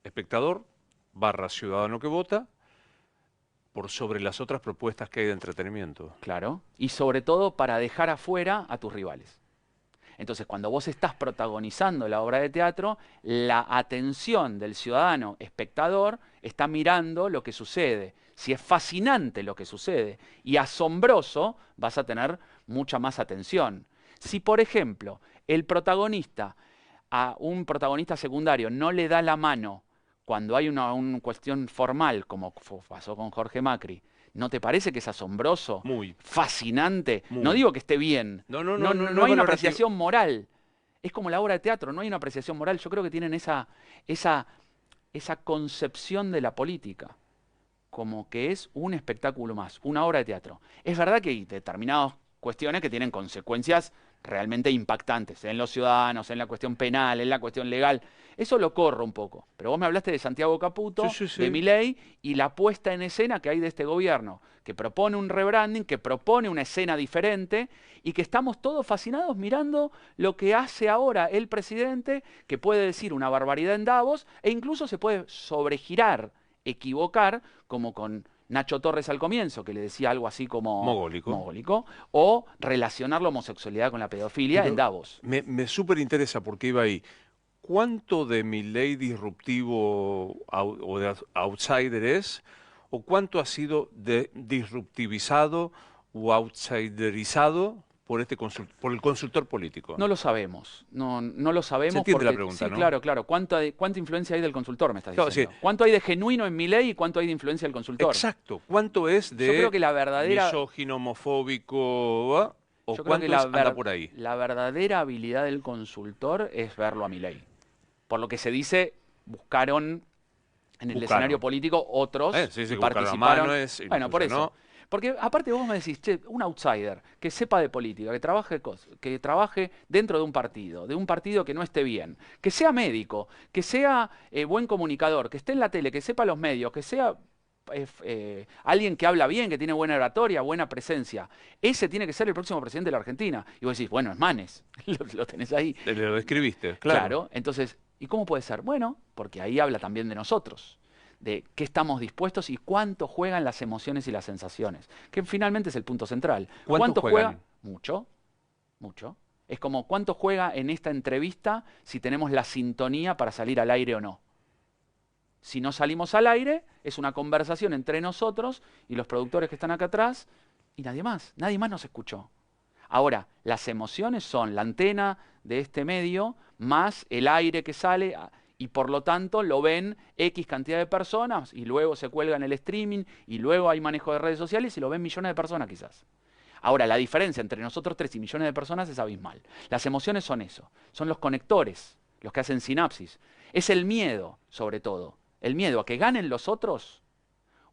espectador barra ciudadano que vota por sobre las otras propuestas que hay de entretenimiento. Claro. Y sobre todo para dejar afuera a tus rivales. Entonces, cuando vos estás protagonizando la obra de teatro, la atención del ciudadano espectador está mirando lo que sucede. Si es fascinante lo que sucede y asombroso, vas a tener mucha más atención. Si, por ejemplo, el protagonista a un protagonista secundario no le da la mano cuando hay una cuestión formal, como pasó con Jorge Macri, ¿no te parece que es asombroso? Muy, Fascinante. No muy. digo que esté bien. No Es hay una valorativo. apreciación moral. Es como la obra de teatro, no hay una apreciación moral. Yo creo que tienen esa concepción de la política, como que es un espectáculo más, una obra de teatro. Es verdad que hay determinadas cuestiones que tienen consecuencias realmente impactantes en los ciudadanos, en la cuestión penal, en la cuestión legal. Eso lo corro un poco. Pero vos me hablaste de Santiago Sí, Caputo, sí, de sí. Milei y la puesta en escena que hay de este gobierno, que propone un rebranding, que propone una escena diferente y que estamos todos fascinados mirando lo que hace ahora el presidente, que puede decir una barbaridad en Davos e incluso se puede sobregirar, equivocar, como con Nacho Torres al comienzo, que le decía algo así como Mogólico. mogólico, o relacionar la homosexualidad con la pedofilia en Pero Davos. me súper interesa porque iba ahí. ¿Cuánto de mi ley disruptivo o de outsider es? ¿O cuánto ha sido de disruptivizado o outsiderizado por por el consultor político? No lo sabemos, no lo ¿Se sabemos entiende la porque, pregunta, sí, no? claro, claro, ¿cuánta influencia hay del consultor, me estás Claro, sí, diciendo? ¿Cuánto hay de genuino en Milei y cuánto hay de influencia del consultor? exacto. ¿Cuánto es Yo creo de que la verdadera, misógino, homofóbico, o yo creo que cuánto anda por ahí? la verdadera habilidad del consultor es verlo a Milei. Por lo que se dice, buscaron en el escenario Buscaron. político otros Sí, sí, y que buscaron a mano participaron. y no Bueno, por eso. funcionó. Porque aparte vos me decís, che, un outsider que sepa de política, que trabaje dentro de un partido que no esté bien, que sea médico, que sea buen comunicador, que esté en la tele, que sepa los medios, que sea alguien que habla bien, que tiene buena oratoria, buena presencia. Ese tiene que ser el próximo presidente de la Argentina. Y vos decís, bueno, es Manes, lo tenés ahí. Lo describiste, claro. Claro, entonces, ¿y cómo puede ser? Bueno, porque ahí habla también de nosotros, de qué estamos dispuestos y cuánto juegan las emociones y las sensaciones, que finalmente es el punto central. ¿Cuánto juega? juegan? Mucho, mucho. Es como cuánto juega en esta entrevista si tenemos la sintonía para salir al aire o no. Si no salimos al aire, es una conversación entre nosotros y los productores que están acá atrás y nadie más. Nadie más nos escuchó. Ahora, las emociones son la antena de este medio más el aire que sale y por lo tanto lo ven X cantidad de personas y luego se cuelga en el streaming y luego hay manejo de redes sociales y lo ven millones de personas quizás. Ahora, la diferencia entre nosotros tres y millones de personas es abismal. Las emociones son eso, son los conectores, los que hacen sinapsis. Es el miedo, sobre todo, el miedo a que ganen los otros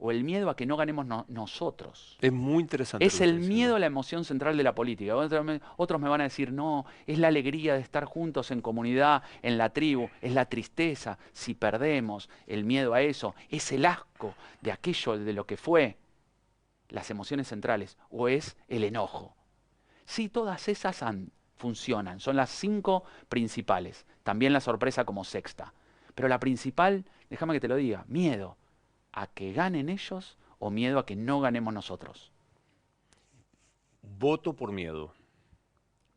o el miedo a que no ganemos nosotros. Es muy interesante. Es el miedo a la emoción central de la política. Otros me van a decir, no, es la alegría de estar juntos en comunidad, en la tribu, es la tristeza si perdemos, el miedo a eso, es el asco de aquello, de lo que fue, las emociones centrales, o es el enojo. Sí, todas esas funcionan, son las 5 principales, también la sorpresa como sexta. Pero la principal, déjame que te lo diga, miedo a que ganen ellos o miedo a que no ganemos nosotros. Voto por miedo.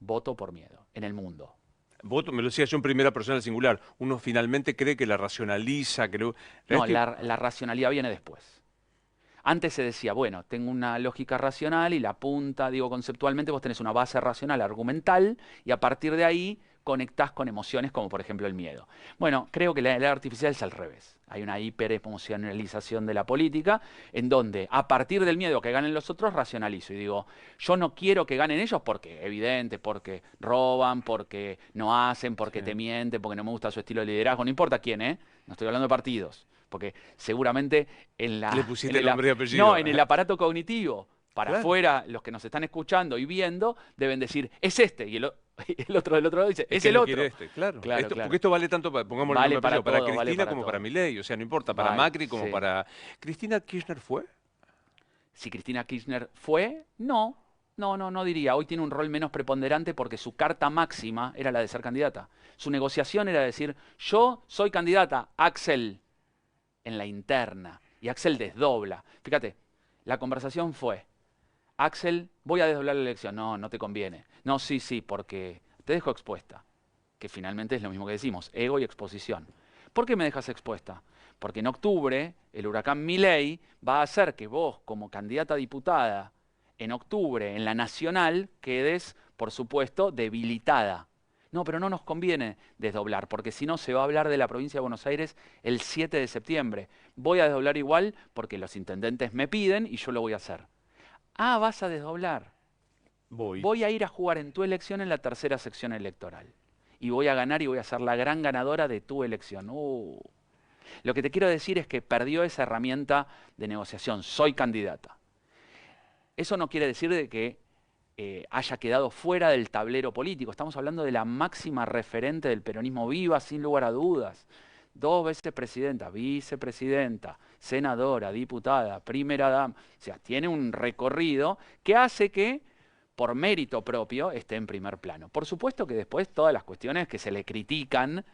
Voto por miedo en el mundo. Voto, me lo decía yo en primera persona singular. Uno finalmente cree que la racionaliza. No, la racionalidad viene después. Antes se decía, bueno, tengo una lógica racional y la punta, digo, conceptualmente vos tenés una base racional, argumental, y a partir de ahí conectás con emociones como por ejemplo el miedo. Bueno, creo que la realidad artificial es al revés. Hay una hiperemocionalización de la política en donde a partir del miedo que ganen los otros racionalizo y digo, yo no quiero que ganen ellos porque, evidente, porque roban, porque no hacen, porque te mienten, porque no me gusta su estilo de liderazgo, no importa quién, ¿eh? No estoy hablando de partidos, porque seguramente en la... Le pusiste el nombre y apellido. No, en el aparato cognitivo, para Claro. afuera, los que nos están escuchando y viendo, deben decir, es este, y el otro del otro lado dice, es que el no otro. quiere este, claro. Claro. Porque esto vale tanto, pongámoslo Vale en para para todo, vale Cristina para como todo. para Milei. O sea, no importa, para Vale, Macri como sí. para... ¿Cristina Kirchner fue? Si Cristina Kirchner fue, no diría. Hoy tiene un rol menos preponderante porque su carta máxima era la de ser candidata. Su negociación era decir, yo soy candidata, Axel, en la interna. Y Axel desdobla. Fíjate, la conversación fue, Axel, voy a desdoblar la elección. No, no te conviene. No, sí, porque te dejo expuesta. Que finalmente es lo mismo que decimos, ego y exposición. ¿Por qué me dejas expuesta? Porque en octubre el huracán Milei va a hacer que vos, como candidata a diputada, en octubre en la nacional, quedes, por supuesto, debilitada. No, pero no nos conviene desdoblar, porque si no se va a hablar de la provincia de Buenos Aires el 7 de septiembre. Voy a desdoblar igual porque los intendentes me piden y yo lo voy a hacer. Ah, vas a desdoblar. Voy a ir a jugar en tu elección en la tercera sección electoral. Y voy a ganar y voy a ser la gran ganadora de tu elección. Lo que te quiero decir es que perdió esa herramienta de negociación. Soy candidata. Eso no quiere decir de que haya quedado fuera del tablero político. Estamos hablando de la máxima referente del peronismo viva, sin lugar a dudas. 2 veces presidenta, vicepresidenta, senadora, diputada, primera dama. O sea, tiene un recorrido que hace que, por mérito propio, esté en primer plano. Por supuesto que después todas las cuestiones que se le critican,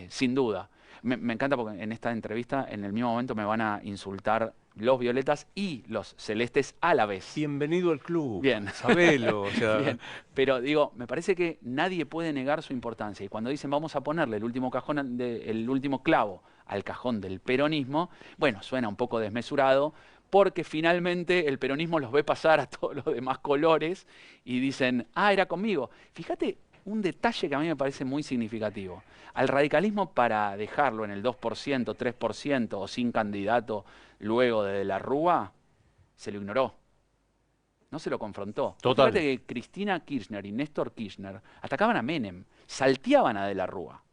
sin duda. Me encanta porque en esta entrevista, en el mismo momento, me van a insultar los violetas y los celestes a la vez. Bienvenido al club. Bien. Sabelo. O sea... Bien. Pero digo, me parece que nadie puede negar su importancia. Y cuando dicen vamos a ponerle el último cajón, el último clavo al cajón del peronismo, bueno, suena un poco desmesurado, porque finalmente el peronismo los ve pasar a todos los demás colores y dicen, era conmigo. Fíjate un detalle que a mí me parece muy significativo. Al radicalismo, para dejarlo en el 2%, 3% o sin candidato luego de la Rúa, se lo ignoró. No se lo confrontó. Total. Fíjate que Cristina Kirchner y Néstor Kirchner atacaban a Menem, salteaban a De la Rúa.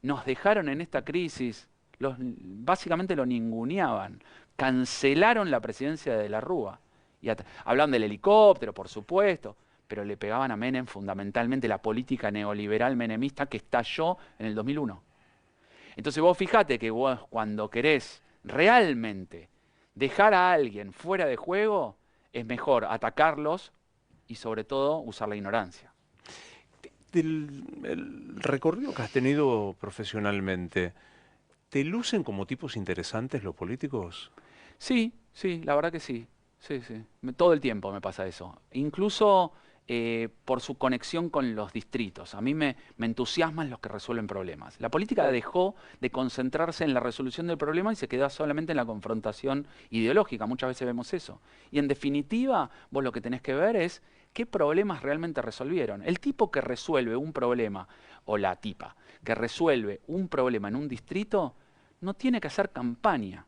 Nos dejaron en esta crisis, básicamente lo ninguneaban, cancelaron la presidencia de la Rúa. Y hablaban del helicóptero, por supuesto, pero le pegaban a Menem fundamentalmente la política neoliberal menemista que estalló en el 2001. Entonces vos fijate que vos cuando querés realmente dejar a alguien fuera de juego, es mejor atacarlos y sobre todo usar la ignorancia. El recorrido que has tenido profesionalmente, ¿te lucen como tipos interesantes los políticos? Sí, la verdad que sí. Sí. Todo el tiempo me pasa eso. Incluso por su conexión con los distritos. A mí me entusiasman los que resuelven problemas. La política dejó de concentrarse en la resolución del problema y se queda solamente en la confrontación ideológica. Muchas veces vemos eso. Y en definitiva, vos lo que tenés que ver es qué problemas realmente resolvieron. El tipo que resuelve un problema, o la tipa, que resuelve un problema en un distrito, no tiene que hacer campaña.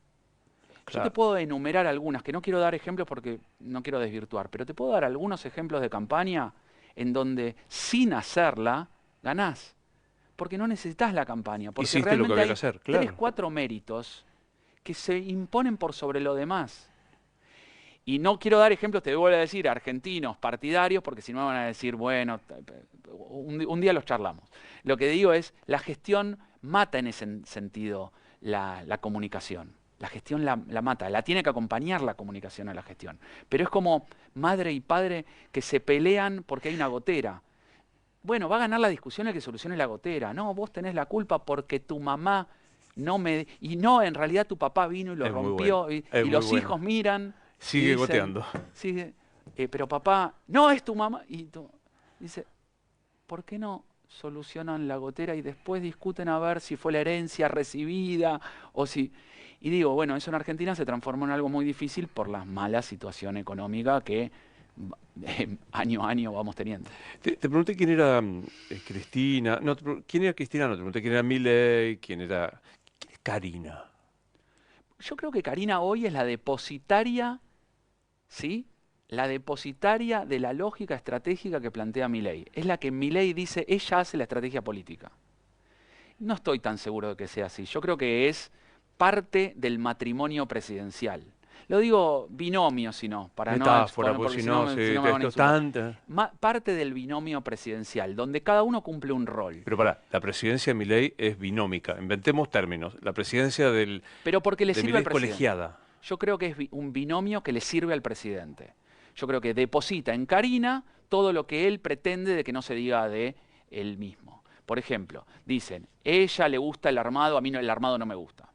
Yo te puedo enumerar algunas, que no quiero dar ejemplos porque no quiero desvirtuar, pero te puedo dar algunos ejemplos de campaña en donde sin hacerla ganás. Porque no necesitas la campaña. Porque Hiciste realmente lo que había hay que hacer, claro. 3, 4 méritos que se imponen por sobre lo demás. Y no quiero dar ejemplos, te vuelvo a decir, argentinos, partidarios, porque si no me van a decir, bueno, un día los charlamos. Lo que digo es, la gestión mata en ese sentido la comunicación. La gestión la mata, la tiene que acompañar la comunicación a la gestión. Pero es como madre y padre que se pelean porque hay una gotera. Bueno, va a ganar la discusión el que solucione la gotera. No, vos tenés la culpa porque tu mamá no me... Y no, en realidad tu papá vino y lo Es muy rompió. bueno. Y Es muy los bueno. hijos miran y Sigue dicen, goteando. sigue, pero papá, no es tu mamá. Y dice, ¿por qué no solucionan la gotera y después discuten a ver si fue la herencia recibida o si... Y digo, bueno, eso en Argentina se transformó en algo muy difícil por la mala situación económica que año a año vamos teniendo. Te pregunté quién era Cristina. No, quién era Cristina, no, te pregunté quién era Milei, quién es Karina. Yo creo que Karina hoy es la depositaria, ¿sí? La depositaria de la lógica estratégica que plantea Milei. Es la que Milei dice, ella hace la estrategia política. No estoy tan seguro de que sea así. Yo creo que es parte del matrimonio presidencial. Lo digo binomio, si no, para no Metáfora, exponer, porque porque si si no no, me van a esto es insultar. tanta. Parte del binomio presidencial, donde cada uno cumple un rol. Pero pará, la presidencia de Milei es binómica. Inventemos términos. La presidencia Pero porque le de sirve Milei al es presidente. colegiada. Yo creo que es un binomio que le sirve al presidente. Yo creo que deposita en Karina todo lo que él pretende de que no se diga de él mismo. Por ejemplo, dicen, ella le gusta el armado, a mí el armado no me gusta.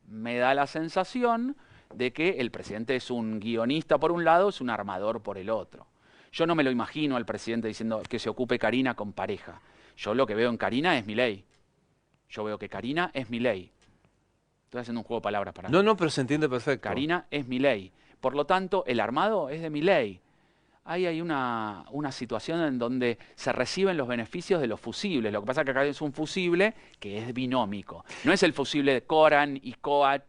Me da la sensación de que el presidente es un guionista por un lado, es un armador por el otro. Yo no me lo imagino al presidente diciendo que se ocupe Karina con pareja. Yo lo que veo en Karina es Milei. Yo veo que Karina es Milei. Estoy haciendo un juego de palabras para mí. No, pero se entiende perfecto. Karina es Milei. Por lo tanto, el armado es de Milei. Ahí hay una situación en donde se reciben los beneficios de los fusibles. Lo que pasa es que acá es un fusible que es binómico. No es el fusible de Coran y Coach,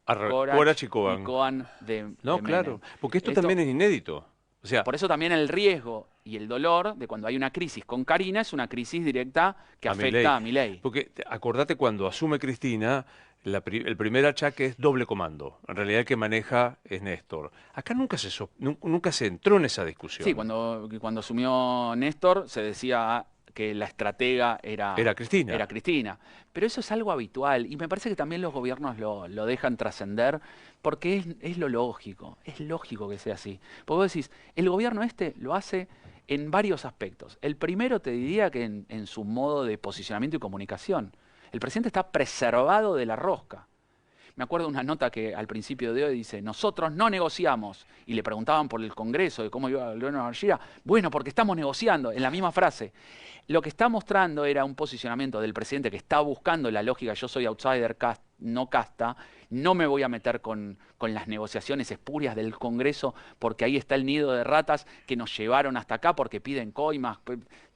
Corach y Coan. Coan de No, Menem. claro. Porque esto también es inédito. O sea, Por eso también el riesgo y el dolor de cuando hay una crisis con Karina es una crisis directa que afecta a Milei. Porque acordate cuando asume Cristina, el primer achaque es doble comando. En realidad el que maneja es Néstor. Acá nunca se entró en esa discusión. Sí, cuando asumió Néstor se decía que la estratega era Cristina. Era Cristina. Pero eso es algo habitual y me parece que también los gobiernos lo dejan trascender porque es lo lógico. Es lógico que sea así. Porque vos decís, el gobierno lo hace en varios aspectos. El primero te diría que en su modo de posicionamiento y comunicación. El presidente está preservado de la rosca. Me acuerdo de una nota que al principio de hoy dice, nosotros no negociamos. Y le preguntaban por el Congreso, de cómo iba Leonardo Argira. Bueno, porque estamos negociando, en la misma frase. Lo que está mostrando era un posicionamiento del presidente que está buscando la lógica, yo soy outsider, no casta, no me voy a meter con las negociaciones espurias del Congreso, porque ahí está el nido de ratas que nos llevaron hasta acá porque piden coimas.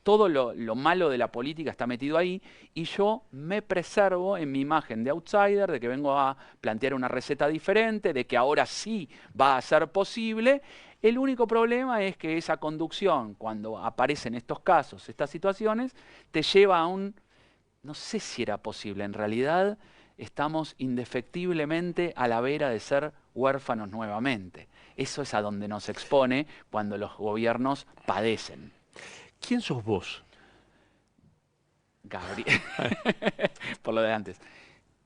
Todo lo malo de la política está metido ahí y yo me preservo en mi imagen de outsider, de que vengo a plantear una receta diferente, de que ahora sí va a ser posible. El único problema es que esa conducción, cuando aparecen estos casos, estas situaciones, te lleva a no sé si era posible, en realidad estamos indefectiblemente a la vera de ser huérfanos nuevamente. Eso es a donde nos expone cuando los gobiernos padecen. ¿Quién sos vos? Gabriel, por lo de antes.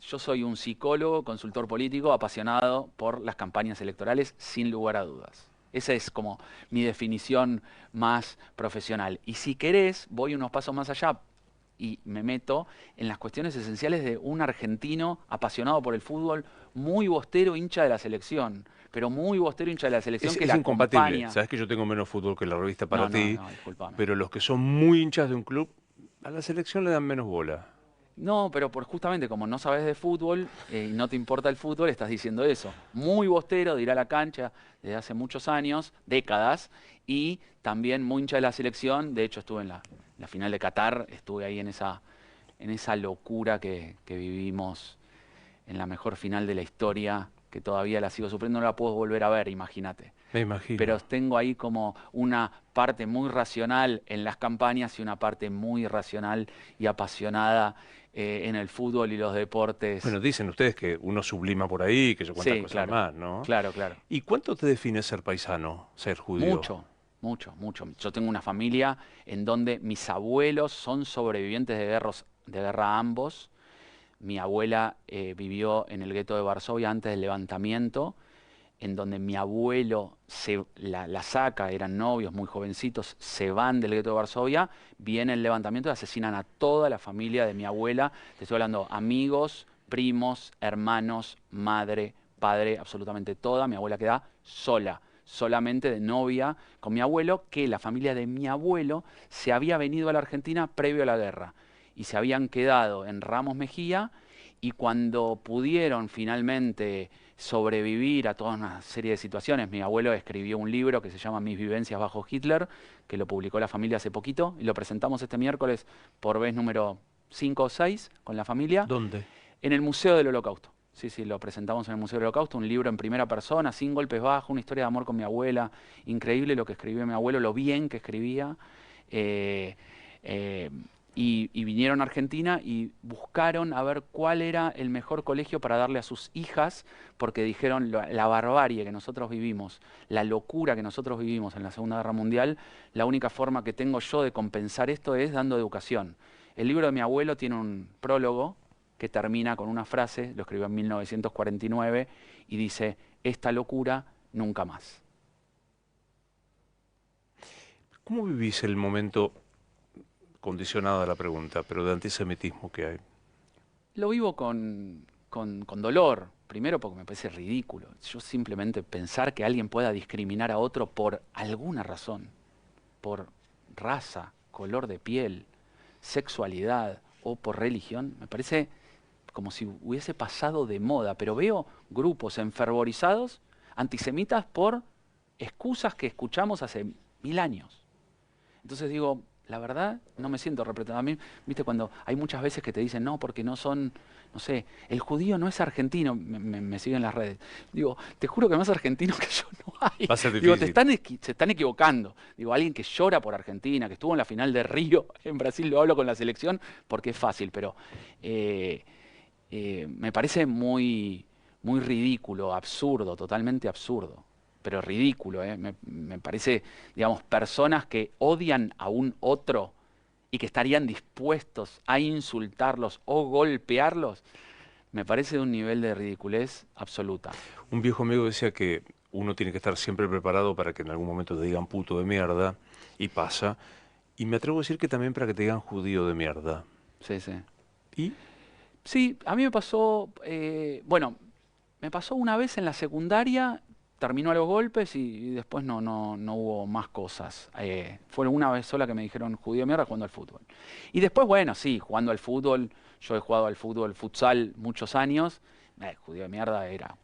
Yo soy un psicólogo, consultor político, apasionado por las campañas electorales, sin lugar a dudas. Esa es como mi definición más profesional. Y si querés, voy unos pasos más allá y me meto en las cuestiones esenciales de un argentino apasionado por el fútbol, muy bostero, hincha de la selección, pero muy bostero, hincha de la selección que Es la incompatible. acompaña. Sabes que yo tengo menos fútbol que la revista para ti, No, discúlpame. pero los que son muy hinchas de un club, a la selección le dan menos bola. No, pero justamente como no sabes de fútbol y no te importa el fútbol, estás diciendo eso. Muy bostero de ir a la cancha desde hace muchos años, décadas, y también muy hincha de la selección. De hecho, estuve en la final de Qatar, estuve ahí en esa locura que vivimos en la mejor final de la historia que todavía la sigo sufriendo, no la puedo volver a ver, imagínate. Me imagino. Pero tengo ahí como una parte muy racional en las campañas y una parte muy racional y apasionada en el fútbol y los deportes. Bueno, dicen ustedes que uno sublima por ahí, que yo cuántas Sí, cosas claro, más, ¿no? claro, claro. ¿Y cuánto te define ser paisano, ser judío? Mucho, mucho, mucho. Yo tengo una familia en donde mis abuelos son sobrevivientes de guerra ambos. Mi abuela vivió en el gueto de Varsovia antes del levantamiento, en donde mi abuelo la saca, eran novios muy jovencitos, se van del gueto de Varsovia, viene el levantamiento y asesinan a toda la familia de mi abuela. Te estoy hablando amigos, primos, hermanos, madre, padre, absolutamente toda. Mi abuela queda sola, solamente de novia con mi abuelo, que la familia de mi abuelo se había venido a la Argentina previo a la guerra y se habían quedado en Ramos Mejía, y cuando pudieron finalmente sobrevivir a toda una serie de situaciones, mi abuelo escribió un libro que se llama Mis vivencias bajo Hitler, que lo publicó la familia hace poquito, y lo presentamos este miércoles por vez número 5 o 6 con la familia, ¿Dónde? en el Museo del Holocausto. Sí, sí, lo presentamos en el Museo del Holocausto, un libro en primera persona, sin golpes bajos, una historia de amor con mi abuela, increíble lo que escribió mi abuelo, lo bien que escribía. eh, eh, y vinieron a Argentina y buscaron a ver cuál era el mejor colegio para darle a sus hijas, porque dijeron la barbarie que nosotros vivimos, la locura que nosotros vivimos en la Segunda Guerra Mundial, la única forma que tengo yo de compensar esto es dando educación. El libro de mi abuelo tiene un prólogo que termina con una frase, lo escribió en 1949, y dice: esta locura nunca más. ¿Cómo vivís el momento, condicionado a la pregunta, pero de antisemitismo que hay? Lo vivo con dolor, primero porque me parece ridículo. Yo simplemente pensar que alguien pueda discriminar a otro por alguna razón, por raza, color de piel, sexualidad o por religión, me parece como si hubiese pasado de moda, pero veo grupos enfervorizados, antisemitas, por excusas que escuchamos hace 1000 años. Entonces digo, la verdad, no me siento representado. A mí, viste, cuando hay muchas veces que te dicen, no, porque no son, no sé, el judío no es argentino, me siguen en las redes. Digo, te juro que más argentino que yo no hay. Va a ser Digo, difícil. se están equivocando. Digo, alguien que llora por Argentina, que estuvo en la final de Río, en Brasil, lo hablo con la selección porque es fácil, pero me parece muy, muy ridículo, absurdo, totalmente absurdo. Pero ridículo, ¿eh? Me parece, digamos, personas que odian a un otro y que estarían dispuestos a insultarlos o golpearlos, me parece de un nivel de ridiculez absoluta. Un viejo amigo decía que uno tiene que estar siempre preparado para que en algún momento te digan puto de mierda, y pasa. Y me atrevo a decir que también para que te digan judío de mierda. Sí, sí. ¿Y? Sí, a mí me pasó, bueno, me pasó una vez en la secundaria, terminó a los golpes y después no hubo más cosas. Fue una vez sola que me dijeron judío de mierda jugando al fútbol. Y después, bueno, sí, jugando al fútbol, yo he jugado al fútbol, futsal muchos años, judío de mierda era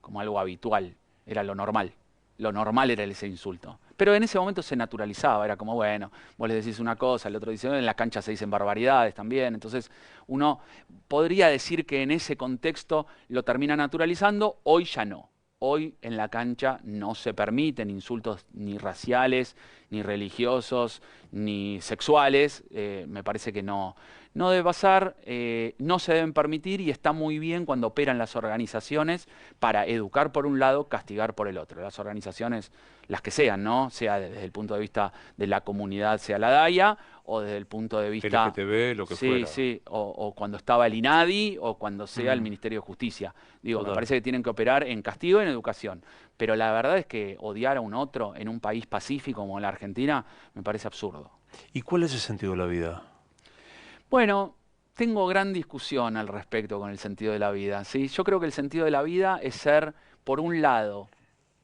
como algo habitual, era lo normal. Lo normal era ese insulto. Pero en ese momento se naturalizaba, era como, bueno, vos le decís una cosa, el otro dice, en la cancha se dicen barbaridades también. Entonces uno podría decir que en ese contexto lo termina naturalizando, hoy ya no. Hoy en la cancha no se permiten insultos ni raciales, ni religiosos, ni sexuales. Me parece que no debe pasar, no se deben permitir, y está muy bien cuando operan las organizaciones para educar por un lado, castigar por el otro. Las organizaciones, las que sean, ¿no? Sea desde el punto de vista de la comunidad, sea la DAIA, o desde el punto de vista... LGTB, lo que Sí, fuera. sí, o cuando estaba el INADI, o cuando sea el Mm, Ministerio de Justicia. Digo, me total. parece que tienen que operar en castigo y en educación. Pero la verdad es que odiar a un otro en un país pacífico como la Argentina me parece absurdo. ¿Y cuál es el sentido de la vida? Bueno, tengo gran discusión al respecto con el sentido de la vida, ¿sí? Yo creo que el sentido de la vida es ser, por un lado,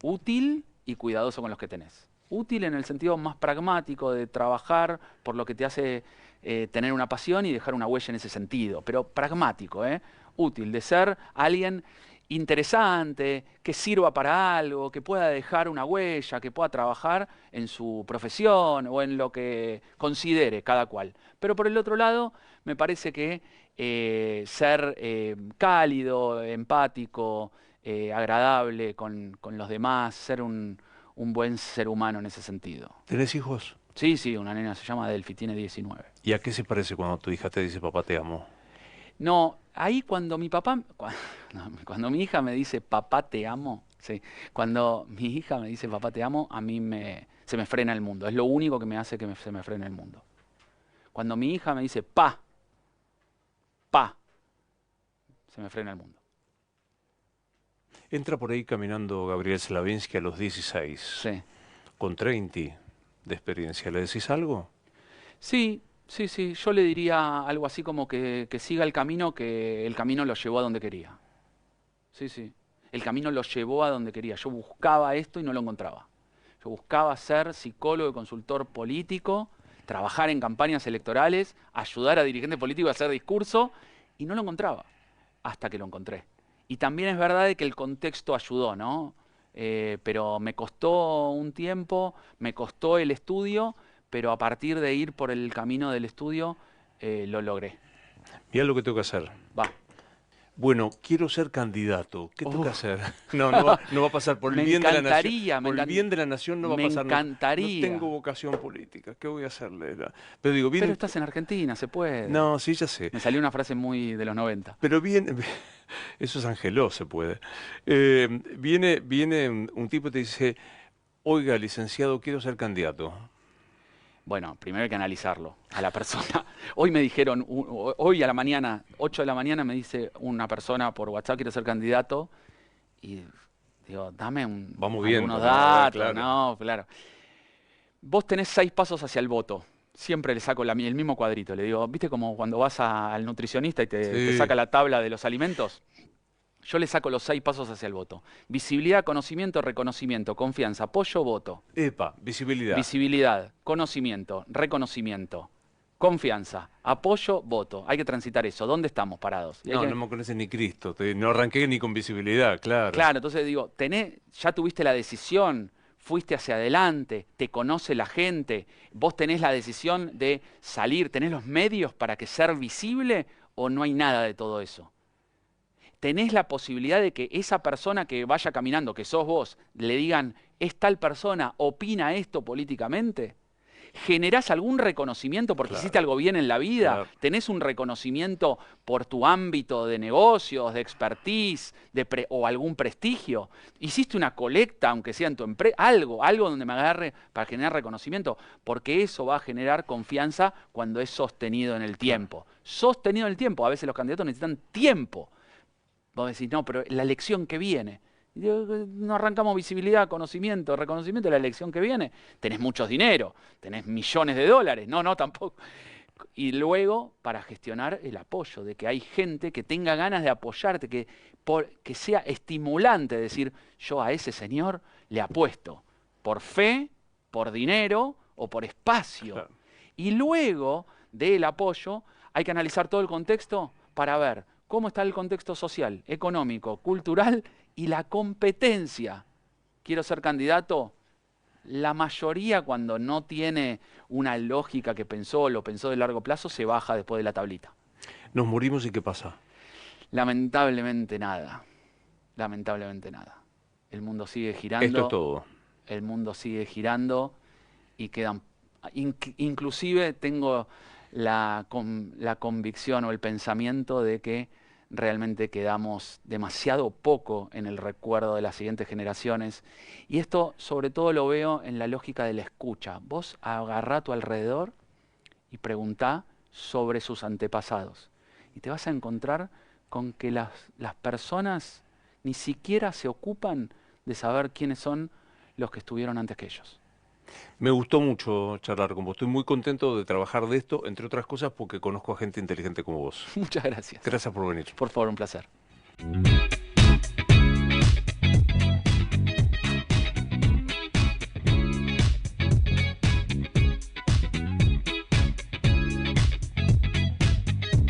útil y cuidadoso con los que tenés. Útil en el sentido más pragmático de trabajar por lo que te hace tener una pasión y dejar una huella en ese sentido, pero pragmático, ¿eh? Útil, de ser alguien interesante, que sirva para algo, que pueda dejar una huella, que pueda trabajar en su profesión o en lo que considere cada cual. Pero por el otro lado, me parece que ser cálido, empático, agradable con los demás, ser un buen ser humano en ese sentido. ¿Tenés hijos? Sí, sí, una nena se llama Delphi, tiene 19. ¿Y a qué se parece cuando tu hija te dice papá te amo? No, ahí cuando mi papá, no, cuando mi hija me dice papá te amo, sí, cuando mi hija me dice papá te amo, a mí se me frena el mundo. Es lo único que me hace que se me frene el mundo. Cuando mi hija me dice pa, se me frena el mundo. Entra por ahí caminando Gabriel Slavinsky a los 16, Sí. con 30 de experiencia. ¿Le decís algo? Sí, sí, sí. Yo le diría algo así como que siga el camino, que el camino lo llevó a donde quería. Sí, sí. El camino lo llevó a donde quería. Yo buscaba esto y no lo encontraba. Yo buscaba ser psicólogo y consultor político, trabajar en campañas electorales, ayudar a dirigentes políticos a hacer discurso, y no lo encontraba, hasta que lo encontré. Y también es verdad de que el contexto ayudó, ¿no? Pero me costó un tiempo, me costó el estudio, pero a partir de ir por el camino del estudio, lo logré. Mirá lo que tengo que hacer. Va. Bueno, quiero ser candidato. ¿Qué tengo que hacer? No, no va a pasar. Por el Me bien de la nación. encantaría, Por el bien de la nación no va a me pasar. No encantaría. tengo vocación política. ¿Qué voy a hacerle? Pero digo, Pero viene. estás en Argentina, se puede. No, sí, ya sé. Me salió una frase muy de los 90. Pero viene. Eso es Angeló, se puede. Viene un tipo y te dice: oiga, licenciado, quiero ser candidato. Bueno, primero hay que analizarlo a la persona. Hoy me dijeron, hoy a la mañana, 8 de la mañana, me dice una persona por WhatsApp, quiero ser candidato. Y digo, dame Vamos viendo, algunos ¿no? datos. Claro. No, claro. Vos tenés 6 pasos hacia el voto. Siempre le saco el mismo cuadrito. Le digo, ¿viste como cuando vas al nutricionista y te Sí. saca la tabla de los alimentos? Yo le saco los 6 pasos hacia el voto. Visibilidad, conocimiento, reconocimiento, confianza, apoyo, voto. Epa, visibilidad. Visibilidad, conocimiento, reconocimiento, confianza, apoyo, voto. Hay que transitar eso. ¿Dónde estamos parados? Y hay No, que- no me conoces ni Cristo. No arranqué ni con visibilidad, claro. Claro, entonces digo, ya tuviste la decisión, fuiste hacia adelante, te conoce la gente, vos tenés la decisión de salir, tenés los medios para que ser visible o no hay nada de todo eso. Tenés la posibilidad de que esa persona que vaya caminando, que sos vos, le digan, es tal persona, opina esto políticamente. ¿Generás algún reconocimiento porque Claro. hiciste algo bien en la vida? Claro. ¿Tenés un reconocimiento por tu ámbito de negocios, de expertise, o algún prestigio? ¿Hiciste una colecta, aunque sea en tu empresa? Algo donde me agarre para generar reconocimiento, porque eso va a generar confianza cuando es sostenido en el tiempo. Sostenido en el tiempo. A veces los candidatos necesitan tiempo. Vos decís, no, pero la elección que viene. Y digo, no arrancamos visibilidad, conocimiento, reconocimiento de la elección que viene. Tenés muchos dinero, tenés millones de dólares. No, tampoco. Y luego, para gestionar el apoyo, de que hay gente que tenga ganas de apoyarte, que sea estimulante decir, yo a ese señor le apuesto por fe, por dinero o por espacio. Claro. Y luego del apoyo hay que analizar todo el contexto para ver cómo está el contexto social, económico, cultural y la competencia. Quiero ser candidato. La mayoría, cuando no tiene una lógica que lo pensó de largo plazo, se baja después de la tablita. Nos morimos y ¿qué pasa? Lamentablemente nada. Lamentablemente nada. El mundo sigue girando. Esto es todo. El mundo sigue girando y quedan... Inclusive tengo la convicción o el pensamiento de que realmente quedamos demasiado poco en el recuerdo de las siguientes generaciones. Y esto sobre todo lo veo en la lógica de la escucha. Vos agarrá a tu alrededor y preguntá sobre sus antepasados. Y te vas a encontrar con que las personas ni siquiera se ocupan de saber quiénes son los que estuvieron antes que ellos. Me gustó mucho charlar con vos. Estoy muy contento de trabajar de esto, entre otras cosas porque conozco a gente inteligente como vos. Muchas gracias. Gracias por venir. Por favor, un placer.